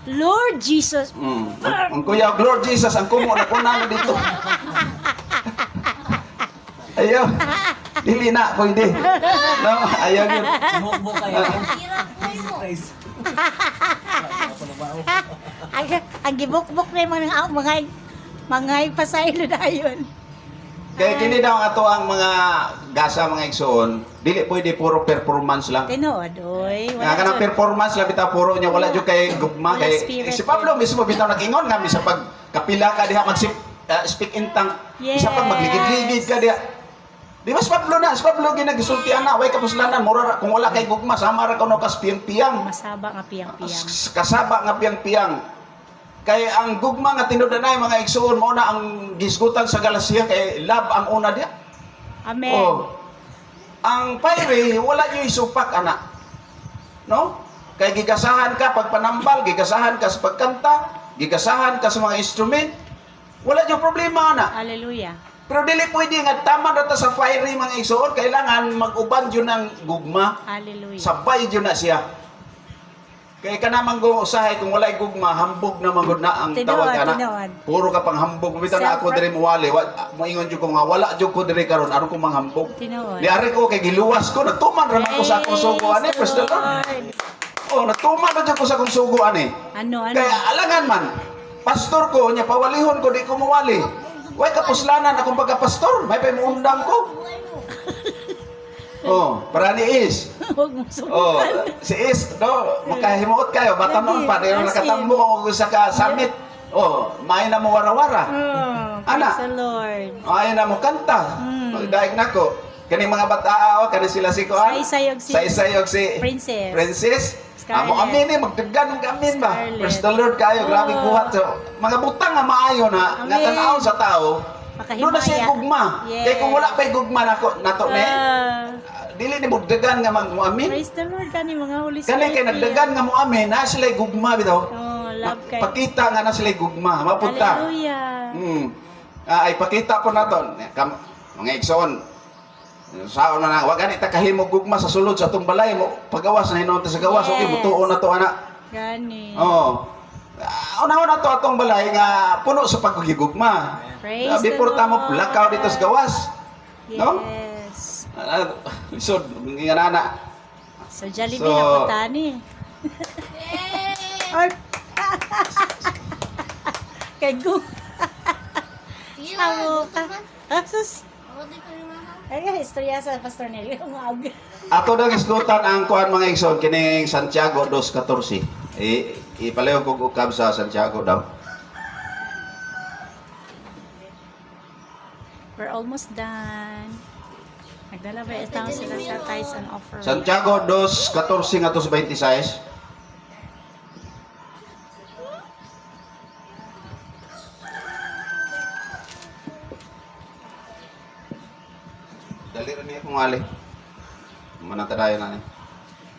Lord Jesus. Ang kuya Lord Jesus ang kumo na kuna na dito. Ayo. Dili na pwede. No, ayaw yun. Ang gibukbok na yung mga pasaylo na yun. Kaya kini daw ang ato ang mga gasa mga igsoon, dili pwede puro performance lang. Tinood, oy. Nga kanang performance lang bitaw puro nya wala jud kay gugma Wala kay spirit. si Pablo mismo bitaw nag-ingon nga sa pag kapila ka diha mag speak in tongue. Sa pag magligid-ligid ka diha. Di ba si Pablo na, si Pablo ginagisultian na, way kapuslanan, mura kung wala kay gugma, sama ra kuno kas piyang-piyang. Masaba nga piyang-piyang. Kasaba nga piyang-piyang. Kay ang gugma nga tinudanay mga igsoon mo na ang gisgutan sa Galacia kay love ang una diya. Amen. Oh. Ang payre wala niyo isupak ana. No? Kay gigasahan ka pag panambal, gigasahan ka sa pagkanta, gigasahan ka sa mga instrument. Wala niyo problema ana. Hallelujah. Pero dili pwede nga tama na ta sa fiery mga igsoon, kailangan mag-uban yun ng gugma. Hallelujah. Sabay yun na siya. Kaya ka naman kung usahay, kung wala'y gugma, hambog na magod na ang tawag ka na. Tinood. Puro ka pang hambog. Bitaw na ako diri muwali. Moingon jud ko nga, wala jud ko diri karon aron ko manghambog. Tinood. Diari ko kay giluwas ko, natuman ra man ko sa akong sugo ani, praise the Lord. Oh, natuman ra jud ko sa akong sugo ani. Ano? Kaya alangan man, pastor ko, nya pawalihon ko, di ko mawali. Way kapuslanan akong pagka-pastor, may paimundang ko. Oh, para ni Is. Huwag mo Oh, subukan. si Is, no, makahimuot kayo, batanon pa, dahil As in. nakatambo ko sa summit. Oh, may na mo wara-wara. Oh, Ana. praise the Lord. Ay na mo kanta. Magdaig na ko. Kaning mga bata, kani sila si Kuan. Saysayog si Saysayog si Princess. Princess. Scarlett. Amo amin ni magdaggan ng amin ba. Scarlett. Praise the Lord kayo, grabe Oh. buhat. So, mga butang nga maayo na nga Amen. tan-aw sa tao. Makahimaya. Doon na siya gugma. Yes. Kaya kung wala pa'y gugma nato ni, dili ni magdagan nga mag-amin. Praise the Lord kani mga Holy Spirit. Kani kay nagdagan nga mo amin, na sila gugma bitaw. Oh, love kay. Pakita nga na sila gugma, mapunta. Hallelujah. Ay pakita po naton. Mga igsoon. Sao na wag gani ta kahimog gugma sa sulod sa atong balay mo pagawas na hinuon ta sa gawas okay Yes. mutuon na to ana. Gani. Oh. Una na to atong balay nga puno sa paghigugma. Praise the Before ta mo Lord. lakaw dito sa gawas. No? Yes. Lisod nga nana. So, Jollibee So- na punta ni. Or, kay Gu. Tamo ka. Asus. Ay, istorya sa Pastor Nelly. Umag. Ato daw isgutan ang kuan mga igsoon kining Santiago 2:14. Ipalayo ko ukab sa Santiago daw. We're almost done. Nagdala ba itang sila sa tithes and offering? Santiago 2:14 nga 26. Dali rin niya kung ali. Manatadayan na niya.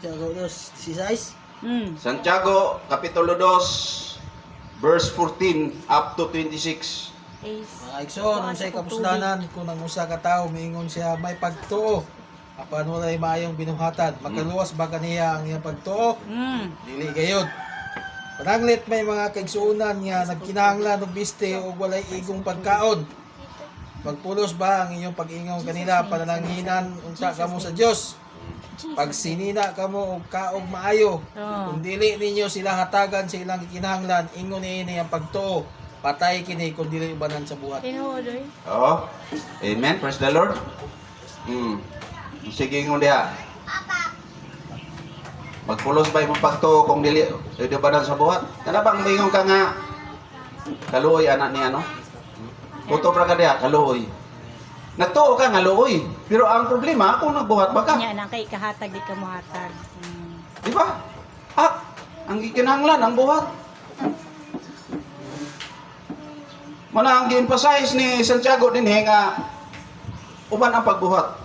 Santiago 2:16. Santiago, Kapitulo 2, verse 14 up to 26. Mga igsoon, ang sa'y kapuslanan, kung ang usa ka tao, miingon siya may pagtuo. Apan wala'y maayong binuhatan. Makaluwas ba kaniya ang iyang pagtuo? Dili gayod. Pananglit may mga kaigsuunan nga nagkinahanglan og biste o walay igong pagkaon. Pagpulos ba ang inyong pag-ingon kanila panalanghinan unta kamo sa Dios? Pagsinina kamo og kaog maayo. Kung dili ninyo sila hatagan sa ilang kinahanglan, ingon niini ang pagtuo. Patay kini kung dili ubanan sa buhat. Tinuod oy. Oh, amen. Praise the Lord. Sige ngon diha. Magpulos ba imong pagtuo kung dili ba sa buhat? Kana bang mingon ka nga kaluoy anak ni ano? Puto pra ka diha kaluoy. Nagtuo ka nga luoy. Pero ang problema kung nagbuhat ba ka? Nya nang kay kahatag di ka mohatag. Di ba? Ang gikinahanglan ang buhat. Mana ang gi-emphasize ni Santiago din nga uban ang pagbuhat.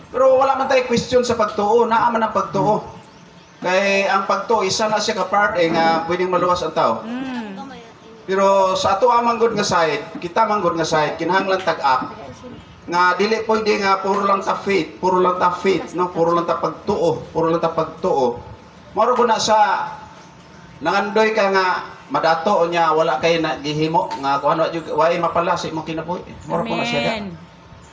Pero wala man tayo question sa pagtuo, naa man ang pagtuo. Kay ang pagtuo isa na siya ka part nga pwedeng maluwas ang tao. Pero sa ato amang good nga side, kita man good nga side, kinahanglan tag-up nga dili pwede nga puro lang ta faith, puro lang ta faith, no? Puro lang ta pagtuo, puro lang ta pagtuo. Maro ko na sa nangandoy ka nga madato nya wala kay na gihimo nga kuno way mapalasi mo kinabuhi. Moro ko na siya. Amen.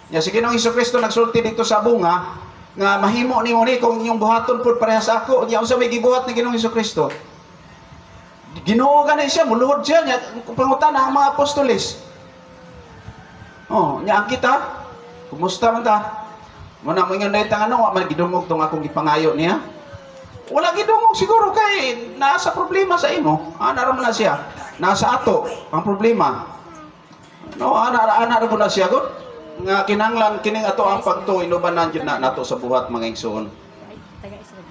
Ya si Ginoong Hesukristo nagsulti dito sa bunga nga mahimo nimo ni kung inyong buhaton pud pareha sa ako. Nya unsa may gibuhat ni Ginoong Hesukristo? Ginoo gani siya, muluhod siya nya pangutana ang mga apostoles. Oh, nya ang kita kumusta man ta? Muna mo ingon dayta ano wa man gidungog tong akong gipangayo niya. Wala gidungog siguro kay nasa problema sa imo. Ana ra man na siya. Nasa ato ang problema. No, ana ra na siya gud. Nga kinahanglan kining ato ang pagtuo inubanan jud na nato sa buhat mga igsoon. Taga Israel.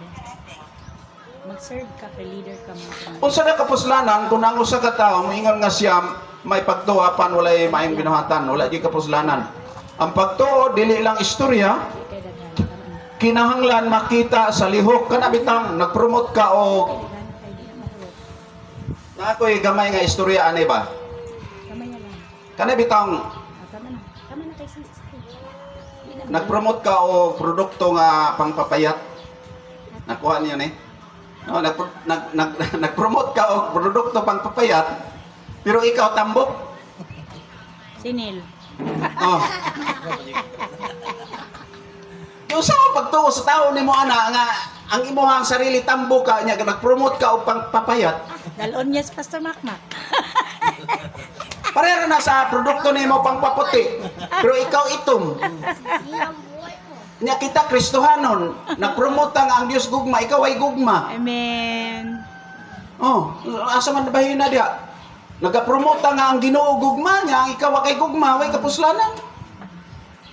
Mag-serve ka kay leader ka mo. Unsa na kapuslanan kung ang usa ka tawo moingon nga siya may pagtuo apan walay maayong binuhatan, wala di kapuslanan. Ang pagtuo dili lang istorya, Kay daghan. kinahanglan makita sa lihok kana bitang nagpromote ka o na ako'y gamay nga istorya ani ba? Kamay na lang. Kana bitang Tama na. Tama na kay sis. nagpromote ka o produkto nga pangpapayat. Nakuha niyo ni. No, nagpromote ka o produkto pangpapayat pero ikaw tambok. Sinil. Oh. Yung sa pagtuo sa tao nimo ana nga ang imuhang sarili tambo ka nya nag-promote ka og pangpapayat. Dalon yes Pastor Makmak. Pareha na sa produkto nimo pangpaputi. Pero ikaw itom. Nya kita Kristohanon, nag-promote ang Dios gugma, ikaw ay gugma. Amen. Oh, asa man bahin na dia? Nagapromote nga ang Ginoo gugma niya, ang ikaw kay gugma, way kapuslanan.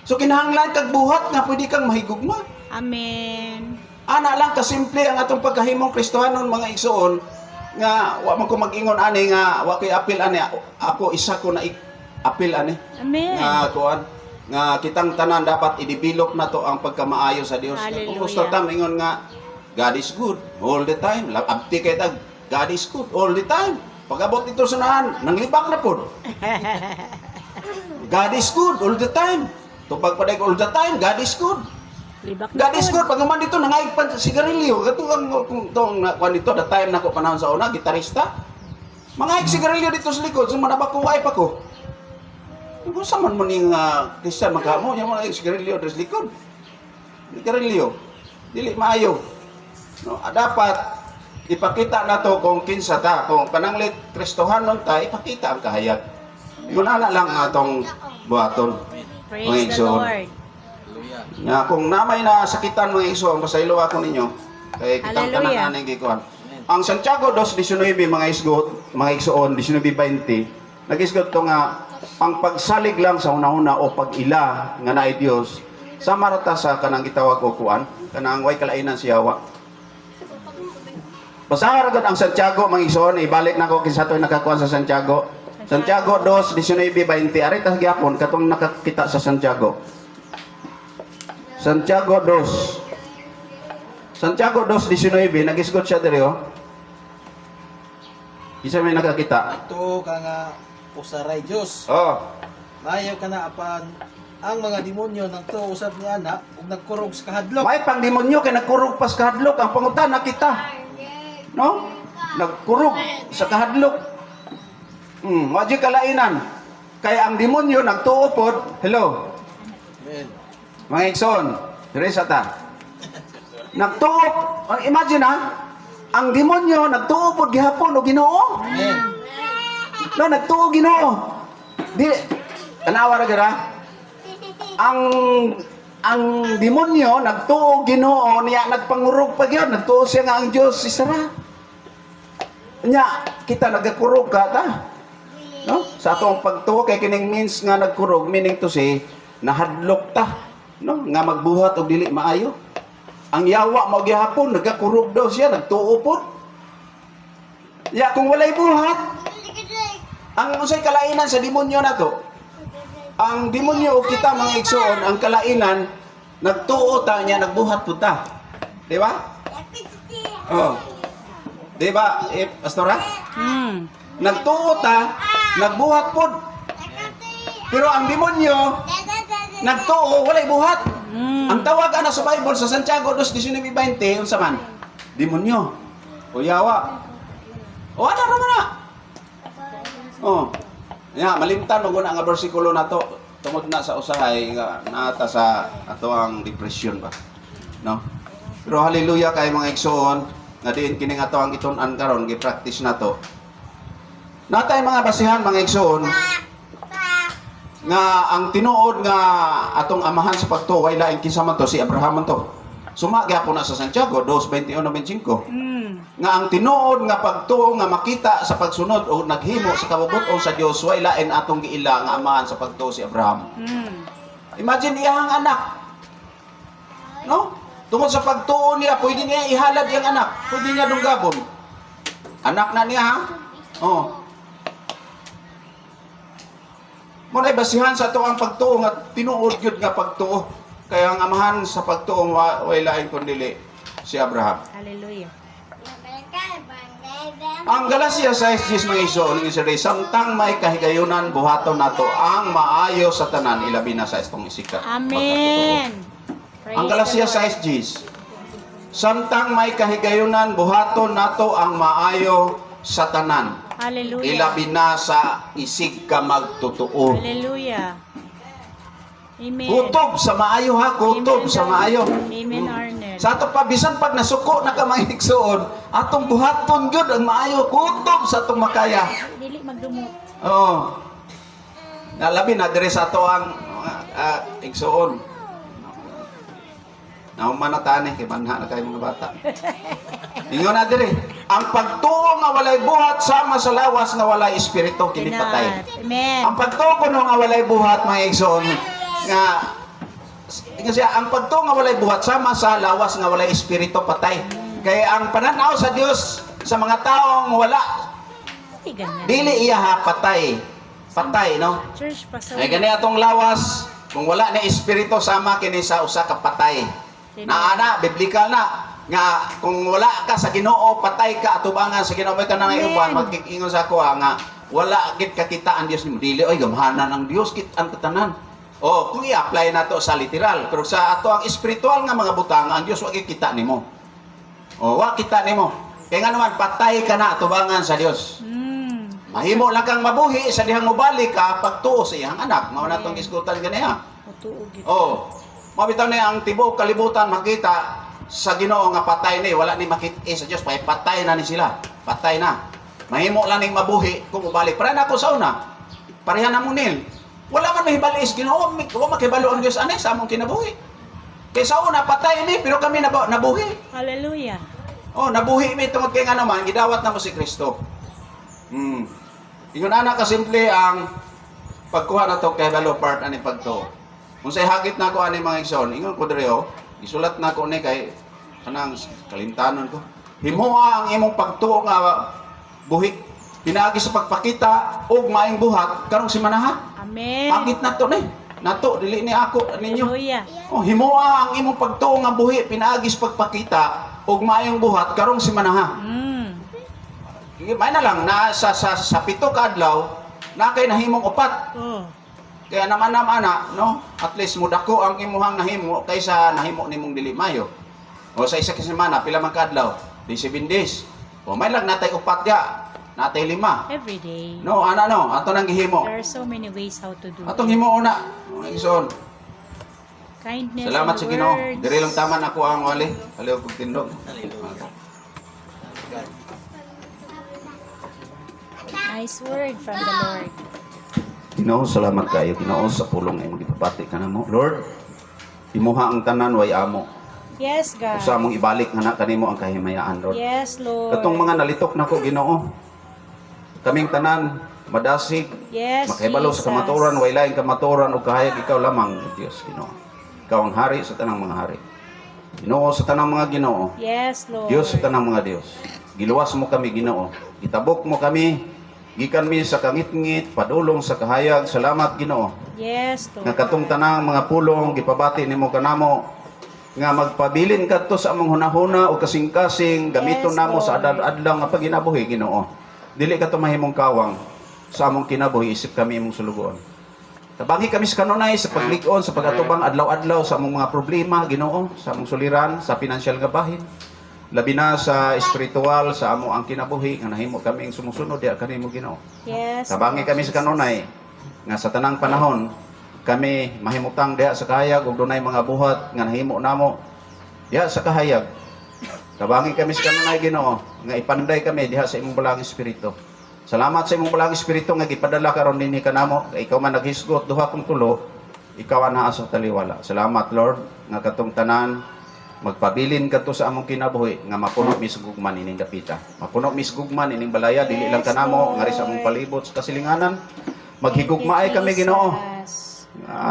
So kinahanglan kag buhat nga pwede kang mahigugma. Amen. Ana lang kasimple ang atong pagkahimong Kristohanon mga igsoon nga wa man ko mag-ingon ani nga wa koy apil ani ako isa ko na apil ani Amen. nga kuan nga kitang tanan dapat i-develop na to ang pagkamaayo sa Dios. Hallelujah. Kung gusto ta ingon nga God is good all the time. Abti kay tag God is good all the time. Pag-abot dito sa naan, nanglibak na po. God is good all the time. Tupag paday all the time, God is good. Libak na God is good. Pag naman dito, nangaig pa sigarilyo. Ito ang kung dito, the time na ko panahon sa una, gitarista. Mangaig sigarilyo dito sa likod, so manabakuway pa ko. Kung saan man mo ning Christian magkamo, yung mga sigarilyo dito sa likod. Sigarilyo. Dili maayo. No, dapat ipakita na to kung kinsa ta, kung pananglit Kristohanon ta, ipakita ang kahayag. Yun na lang atong buhaton. Praise Mga the igsoon. Lord. Nga kung namay na sakitan mga igsoon, pasaylo ako ninyo. Kay kitang Hallelujah. tanan ng gikuan. Ang Santiago 2:19 mga igsoon, 19:20, nag-isgot to nga ang pagsalig lang sa una-una o pag-ila nga naay Dios sa marata sa kanang gitawag o kuan, kanang way kalainan si Hawa. Basahan agad ang Santiago mga igsoon, ibalik na ko kinsa to'y nakakuan sa Santiago. Santiago 2:19-20, ari ta gyapon katong nakakita sa Santiago. Santiago 2. Santiago 2:19, nag-isgot siya diri oh. Isa may nakakita. Ito ka nga usaray Diyos. Oh. Mayo ka na apan ang mga demonyo nang to usab ni ana ug nagkurog sa kahadlok. May pang demonyo kay nagkurog pas kahadlok ang pangutan nakita. No? Nagkurog sa kahadlok. Waji kalainan. Kay ang demonyo nagtuupod. Hello. Amen. Mga igsoon, dire sa ta. Nagtuop, imagine ha, ang demonyo nagtuupod gihapon o Ginoo. Amen. No, nagtuo Ginoo. Di tanawa ra gara. ang demonyo nagtuo Ginoo niya nagpangurog pa gyud, nagtuo siya nga ang Dios si Sara. Nya kita nagakurog ka ta. No? Sa atong pagtuo kay kining means nga nagkurog meaning to say nahadlok ta, no? Nga magbuhat og dili maayo. Ang yawa mo gihapon nagakurog daw siya, nagtuo pod. Ya kung walay buhat, ang usay kalainan sa demonyo nato. Ang demonyo o kita mga igsoon, ang kalainan nagtuo ta niya nagbuhat pud ta. Di ba? Oh. Di ba, pastora? Nagtuo ta, nagbuhat pod. Pero ang demonyo nagtuo walay buhat. Ang tawag ana sa Bible sa Santiago 2:19-20 unsa man? Demonyo. O yawa. O ana ra man na. Oh. Ya, malimtan mo guna nga bersikulo nato tungod na sa usahay nga naata sa ato ang depression ba. No? Pero hallelujah kay mga igsoon nga diin kini nga ato ang itun-an karon gi-practice nato. Natay mga basihan mga igsoon nga ang tinuod nga atong amahan sa pagtuo way lain kinsa man to si Abraham man to. Suma gyapon na sa Santiago 2:21-25. Nga ang tinuod nga pagtuo nga makita sa pagsunod o naghimo sa kabubuton sa Dios way lain atong giila nga amahan sa pagtuo si Abraham. Imagine iyang anak. No? Tungod sa pagtuo niya, pwede niya ihalad yung anak. Pwede niya dunggabon. Anak na niya ha? Oh. Muna'y basihan sa ito ang pagtuo nga tinuod yun nga pagtuo. Kaya ang amahan sa pagtuo way lain kundi si Abraham. Hallelujah. Ang Galacia 6:10 mga igsoon ni Sir samtang may kahigayunan buhaton nato ang maayo sa tanan ilabi na sa istong isikat. Amen. Ang Galacia 6:10 samtang may kahigayunan buhaton nato ang maayo sa tanan Hallelujah. ilabi na sa isig ka magtutuo. Hallelujah. Amen. Kutob sa maayo ha, kutob Amen, sa maayo. Amen, Arnel. Sa ato pa bisan pag nasuko na ka mga igsoon, atong buhaton gyud ang maayo kutob sa atong makaya. Dili magdumot. Oh. Nalabi na dire sa ato ang igsoon. Naumanatani kay banha na kay mga bata. Ingon na dire, ang pagtuo nga walay buhat sama sa lawas nga walay espiritu kini patay. Amen. Ang pagtuo kuno nga walay buhat mga igsoon nga kasi ang pagtuo nga walay buhat sama sa lawas nga walay espiritu patay. Kaya ang pananaw sa Dios sa mga taong wala Ay, ganyan. dili iya ha patay. Patay no. Church pa sa Ay gani atong lawas kung wala na espiritu sama kini sa usa ka patay. Naana biblikal na nga kung wala ka sa Ginoo patay ka atubangan sa Ginoo may kanang iuban magkikingon sa ako nga wala gid kakita ang Dios nimo dili oy gamhanan ang Dios kit ang tanan. Oh, kung i-apply nato sa literal pero sa ato ang espiritual nga mga butang ang Dios wa gid kita nimo. Oh, wa kita nimo. Kaya nga naman patay ka na atubangan sa Dios. Mahimo lang kang mabuhi sa dihang mobalik ka pagtuo sa iyang anak. Mao na tong isgutan ganiya. Oh. Mabitaw na ang tibuok kalibutan makita sa Ginoo nga patay ni wala ni makita sa Dios patay na ni sila. Patay na. Mahimo lang ning mabuhi kung mobalik. Para na ako sa una. Pareha na mo nil. Wala man mahibali is Ginoo, wa makibalo ang Dios ani sa among kinabuhi. Kay sa una patay ni pero kami nabuhi. Hallelujah. Oh, nabuhi mi tungod kay nga naman gidawat na mo si Kristo. Ingon ana ka simple ang pagkuha na to kay balo part ani pagto. Kung say hagit na ko ani mga igsoon, ingon ko dire isulat na ko ni kay kanang kalimtanon ko. Himuha ang imong pagtuo nga buhi pinaagi sa pagpakita og maayong buhat karong semana ha. Amen. Hagit na to ni. Nato dili ni ako ninyo. Hallelujah. Oh, himuha ang imong pagtuo nga buhi pinaagi sa pagpakita og maayong buhat karong semana ha. May na lang na sa pito ka adlaw na kay nahimong upat. Kaya naman ana no, at least mudako ang imuhang nahimo kaysa nahimo nimong dili mayo. O sa isa ka semana pila man ka adlaw? 7 days. O may lang natay upat ya, natay 5. Every day. No, ana no, ato nang gihimo. There are so many ways how to do Atong it. himo una. Igsoon. Kindness Salamat and sa Ginoo. words. Diri lang taman ako ang wali. Aliw kog tindog. Nice word from the Lord. Ginoo, salamat kayo. Ginoo, sa pulong ay magipapati ka na mo. Lord, Imuha ang tanan way amo. Yes, God. Usa mong ibalik nga na kanimo ang kahimayaan, Lord. Yes, Lord. Katong mga nalitok na ko, Ginoo. Kaming tanan madasig, Yes, makahibalo sa kamaturan, way laing kamaturan o kahayag ikaw lamang, Dios, Ginoo. Ikaw ang hari sa tanang mga hari. Ginoo sa tanang mga Ginoo. Yes, Lord. Dios sa tanang mga Dios. Giluwas mo kami, Ginoo. Gitabok mo kami. Gikan mi sa kangit-ngit, padulong sa kahayag. Salamat, Ginoo. Yes, Lord. Nga katong tanang mga pulong gipabati nimo kanamo nga magpabilin kadto sa among hunahuna o kasing-kasing gamiton Yes, namo sa Lord. adlaw nga paginabuhi, Ginoo. Dili ka to mahimong kawang sa among kinabuhi isip kami imong sulugon. Tabangi kami sa kanunay sa paglig-on sa pagatubang adlaw-adlaw sa among mga problema, Ginoo, sa among suliran, sa financial nga bahin. Labi na sa espiritual sa amo ang kinabuhi nga nahimo kami ang sumusunod diha kanimo, Ginoo. Yes. Tabangi Lord kami sa kanunay nga sa tanang panahon kami mahimutang diha sa kahayag ug dunay mga buhat nga nahimo namo diha sa kahayag. Tabangi kami sa kanunay, Ginoo, nga ipanday kami diha sa imong balang espiritu. Salamat sa imong balang espiritu nga gipadala karon dinhi kanamo. Ikaw man naghisgot duha kong tulo, ikaw ang naa sa taliwala. Salamat, Lord, nga katong tanan magpabilin kadto sa among kinabuhi nga mapuno misgugman ining dapita. Mapuno misgugman ining balaya dili lang kanamo ngari sa among palibot sa kasilinganan. Maghigugmaay kami, Ginoo.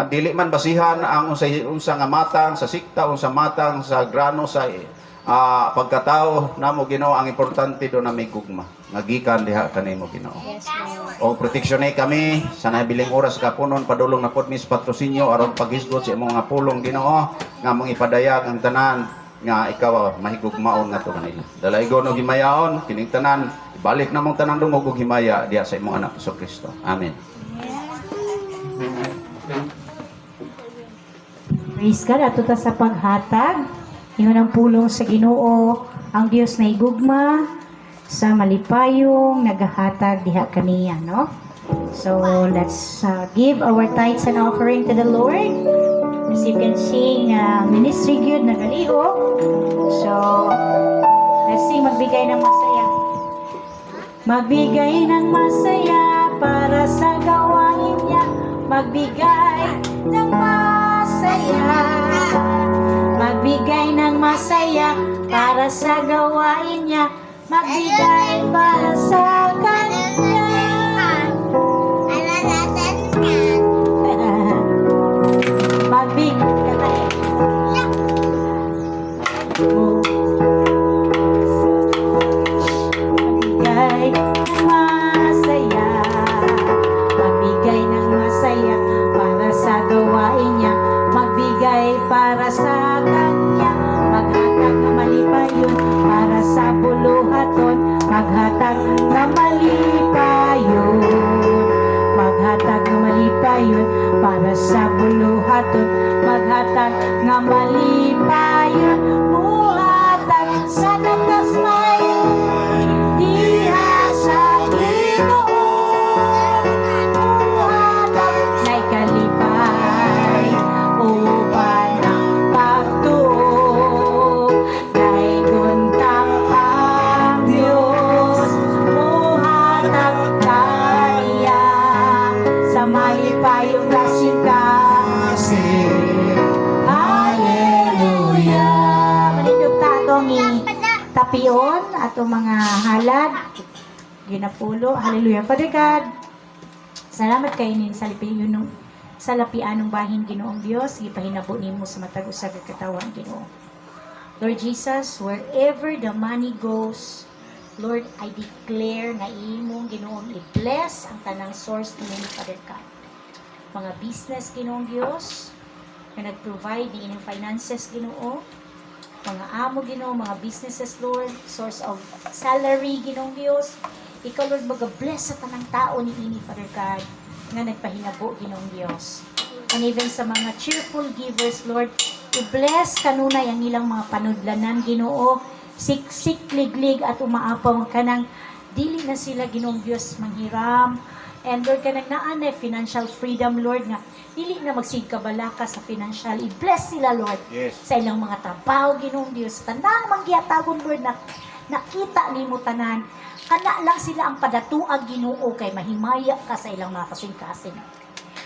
Dili man basihan ang unsa nga matang sa sikta, unsa matang sa grano sa pagkatao namo, Ginoo. Ang importante do na may gugma nga gikan diha kanimo, Ginoo. Yes, Lord. O proteksyon kami sa nahibiling oras kapunon padulong na pod mis patrosinyo aron paghisgot sa imong nga pulong, Ginoo, nga mong ipadayag ang tanan nga ikaw mahigugmaon nga to kanila. Dalaygon og himayaon kining tanan, ibalik na mong tanan dungog og himaya diha sa imong anak sa Kristo. Amen. Praise God, ato ta sa paghatag. Ingon ang pulong sa Ginoo, ang Dios na igugma sa malipayong nagahatag diha kaniya, no? So let's give our tithes and offering to the Lord. As you can sing, ministry good na galiho. So let's sing, magbigay ng masaya. Magbigay ng masaya para sa gawain niya. Magbigay ng masaya. Magbigay ng masaya para sa gawain niya. Magbigay para sa kanya. Magbigay. Magbigay ng masaya. Magbigay ng masaya para sa gawain niya. Magbigay para sa kanya. Maghatag na malipayon para sa buluhaton. Maghatag na malipayon. Maghatag na malipayon para sa buluhaton. Maghatag na malipayon. Buhatag sa natas mayon. Diha sa Ginoo. Buhatag na'y kalipay. Uban ang pagtuo. Na'y guntang ang Diyos. Buhatag kaniya sa malipayong kasing-kasing. Hallelujah! Manindog ta atong tapion, atong mga halad. Ginapulo. Hallelujah. Father God, salamat kayo nin sa lipianong bahin, Ginoong Dios. Ipahinabo nimo sa matag usag katawan, Ginoo. Lord Jesus, wherever the money goes, Lord, I declare na imong Ginoong i-bless ang tanang source ni Father God. Mga business, Ginoong Dios, na nag-provide ni inyong finances, Ginoo. Mga amo, Ginoo, mga businesses, Lord, source of salary, Ginoong Dios. Ikaw, Lord, mag-bless sa tanang tao ni ini, Father God, nga nagpahinabo, Ginoong Dios. And even sa mga cheerful givers, Lord, i-bless kanunay ang ilang mga panudlanan, Ginoo. Siksik, liglig, at umaapaw kanang dili na sila, Ginoong Dios, manghiram. And Lord, kanang naanay financial freedom, Lord, nga dili na magsigkabalaka sa financial. I-bless sila, Lord, Yes. sa ilang mga trabaho, Ginoong Dios. Tanang manggiyatagon, Lord, na nakita ni mo tanan. Kana lang sila ang padatuag, Ginoo, kay mahimaya ka sa ilang mga kasing-kasing.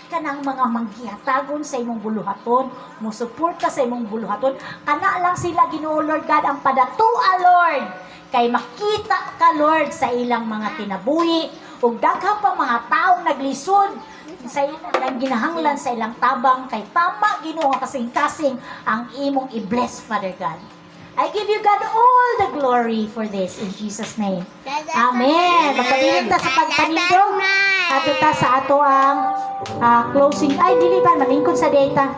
kanang mga manggihatagon sa imong buluhaton, musuporta sa imong buluhaton, kana lang sila Ginoo Lord God ang padatoa Lord, kay makita ka Lord sa ilang mga kinabuhi, ug daghang pa mga taong naglisod sa ilang ginahanglan sa ilang tabang, kay tama Ginoo nga kasing-kasing ang imong i-bless Father God. I give you God all the glory for this in Jesus name. Amen. Magpabiling ta sa pagpanindog. Ato ta sa ato ang closing. Ay, dili ba? Malingkod sa data.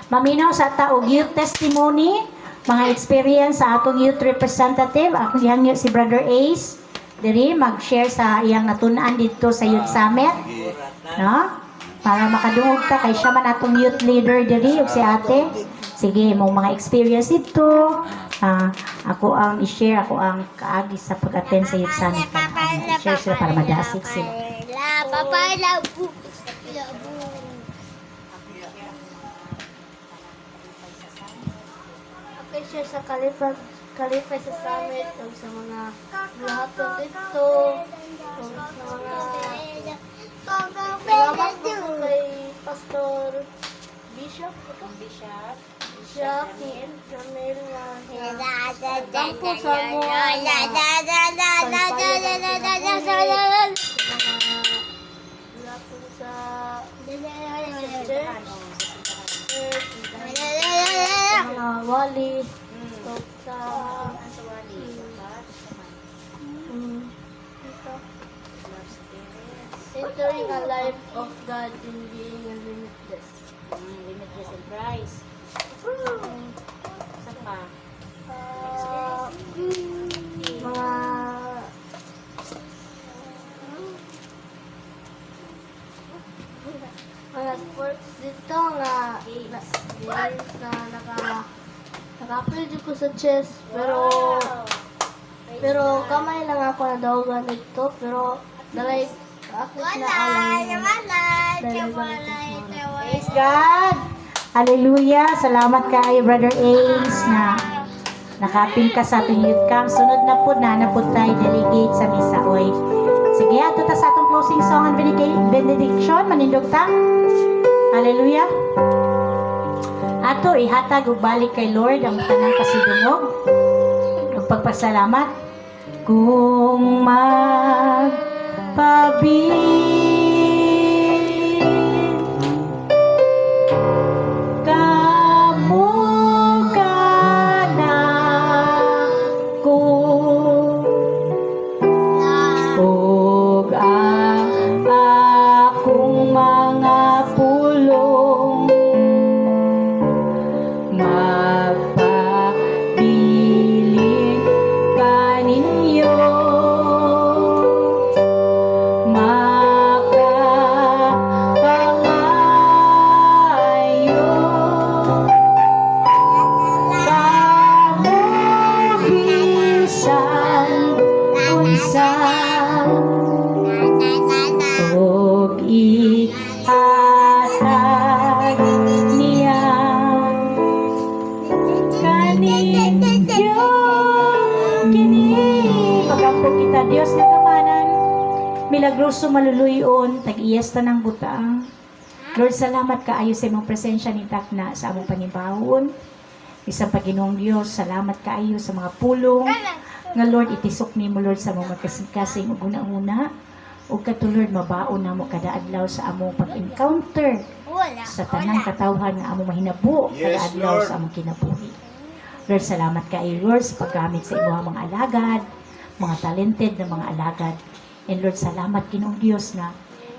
Maminaw sa ta og youth testimony, mga experience sa atong youth representative. Ako gihangyo si Brother Ace. Diri mag-share sa iyang natun-an dito sa Youth Summit. No? Para makadungog ta kay siya man atong youth leader diri ug si ate. Sige, mong mga experience dito. Ako ang i-share, ako ang kaagi sa pag-attend sa Youth Summit. I-share sila para madasig sila. Okay, share sa Kalipay sa summit, o sa mga lahatong dito, o sa mga salamat po kay Pastor Bishop, Jamil nga po sa mga wali, o sa entering a life of God in being limitless. Limitless in Christ. Sa pa? Mga sports dito nga games na naka-play ko sa chess pero kamay lang ako na dawagan dito pero dalay ako na alam Praise God! Hallelujah! Salamat kay Brother Ace na nakapil ka sa ating youth camp. Sunod na po na tayo delegate sa misa. Oy. Sige, ato ta sa atong closing song and benediction. Manindog ta. Hallelujah! Ato, ihatag ug balik kay Lord ang tanang kasidungog. Ug pagpasalamat. Kung magpabilin kamo ka na ko ug ang akong mga pulong magpabilin kaninyo makapangayo kamubisan unsan ug ihatag niya kaninyo kini pagampo kita Dios nga kamanan milagroso maluluyon tag-iyas ta ng butang. Lord, salamat kaayo sa imong presensya ni Takna sa among panibahon. Isang Panginoong Diyos, salamat kaayo sa mga pulong nga Lord itisok nimo Lord sa mga kasing-kasing ug una-una ug kato Lord mabaon namo kada adlaw sa among pag-encounter sa tanang katawhan nga among mahinabo kada adlaw sa among kinabuhi. Lord, salamat kaayo Lord sa paggamit sa imong mga alagad, mga talented na mga alagad. And Lord, salamat Ginoong Diyos na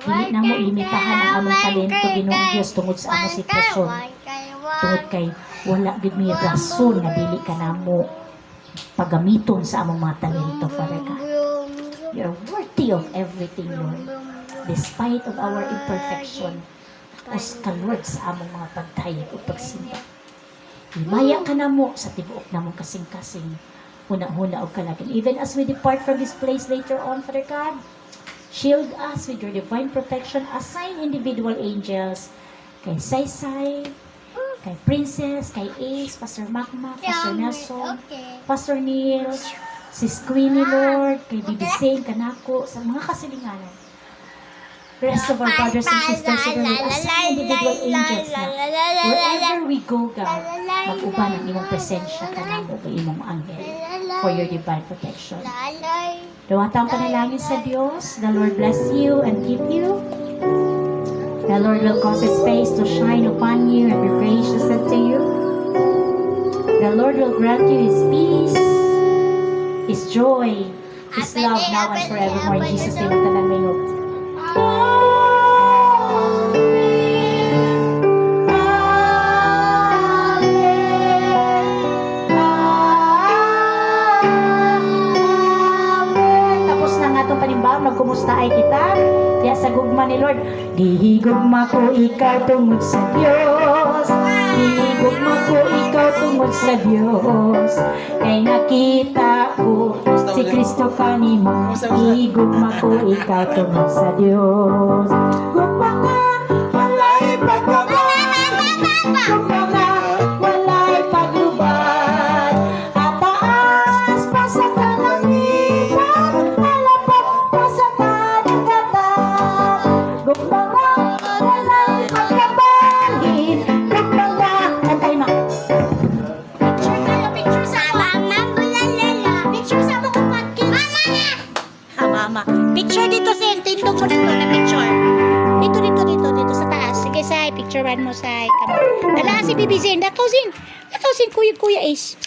dili na mo limitahan ang among talento Ginoong Diyos tungod sa among sitwasyon. Tungod kay wala gid mi rason nga dili ka namo pagamiton sa among mga talento, Father God. You're worthy of everything, Lord. Despite of our imperfection, os ka Lord sa among mga pagtayag o pagsimba. Himaya ka namo sa tibuok namong kasing-kasing huna-huna o kalagin. Even as we depart from this place later on, Father God, shield us with your divine protection. Assign individual angels kay Saysay, kay Princess, kay Ace, Pastor Makma, Pastor Nelson, Pastor Neil, Sis Queenie, Lord, kay Bibi Sing, kanako, sa mga kasilinganan. rest of our brothers and sisters in the as individual angels na wherever we go, God, mag-uban ang imong presensya ka na mo kay imong anghel for your divine protection. Dawatang panalangin sa Diyos. The Lord bless you and keep you. The Lord will cause His face to shine upon you and be gracious unto you. The Lord will grant you His peace, His joy, His love now and forevermore. In Jesus' name, ang tanan may hope. Tapos na nga itong panimbahan, magkumusta ay kita. Kaya sa gugma ni Lord, gihigugma ko ikaw tungod sa Diyos. Gihigugma ko ikaw tungod sa Diyos. Kay nakita ko si Kristo kanimo. Gihigugma ko ikaw tungod sa Diyos. Gugma ka, walay pagkaban. Gugma ka, walay paglubad. At taas pa sa kalangitan, malapad pa sa kadagatan. Gugma ka, walay pagkabangin. Gugma ka, antay ma. Picture tayo, picture sa mama. Picture sa mga podcast. Mama na! Ha, mama. Picture dito sa tindog mo dito na picture. Dito sa taas. Sige, Sai. Picturean mo, Sai. Dala si Bibi Zen. Dakaw, Zen. Kuya Ace.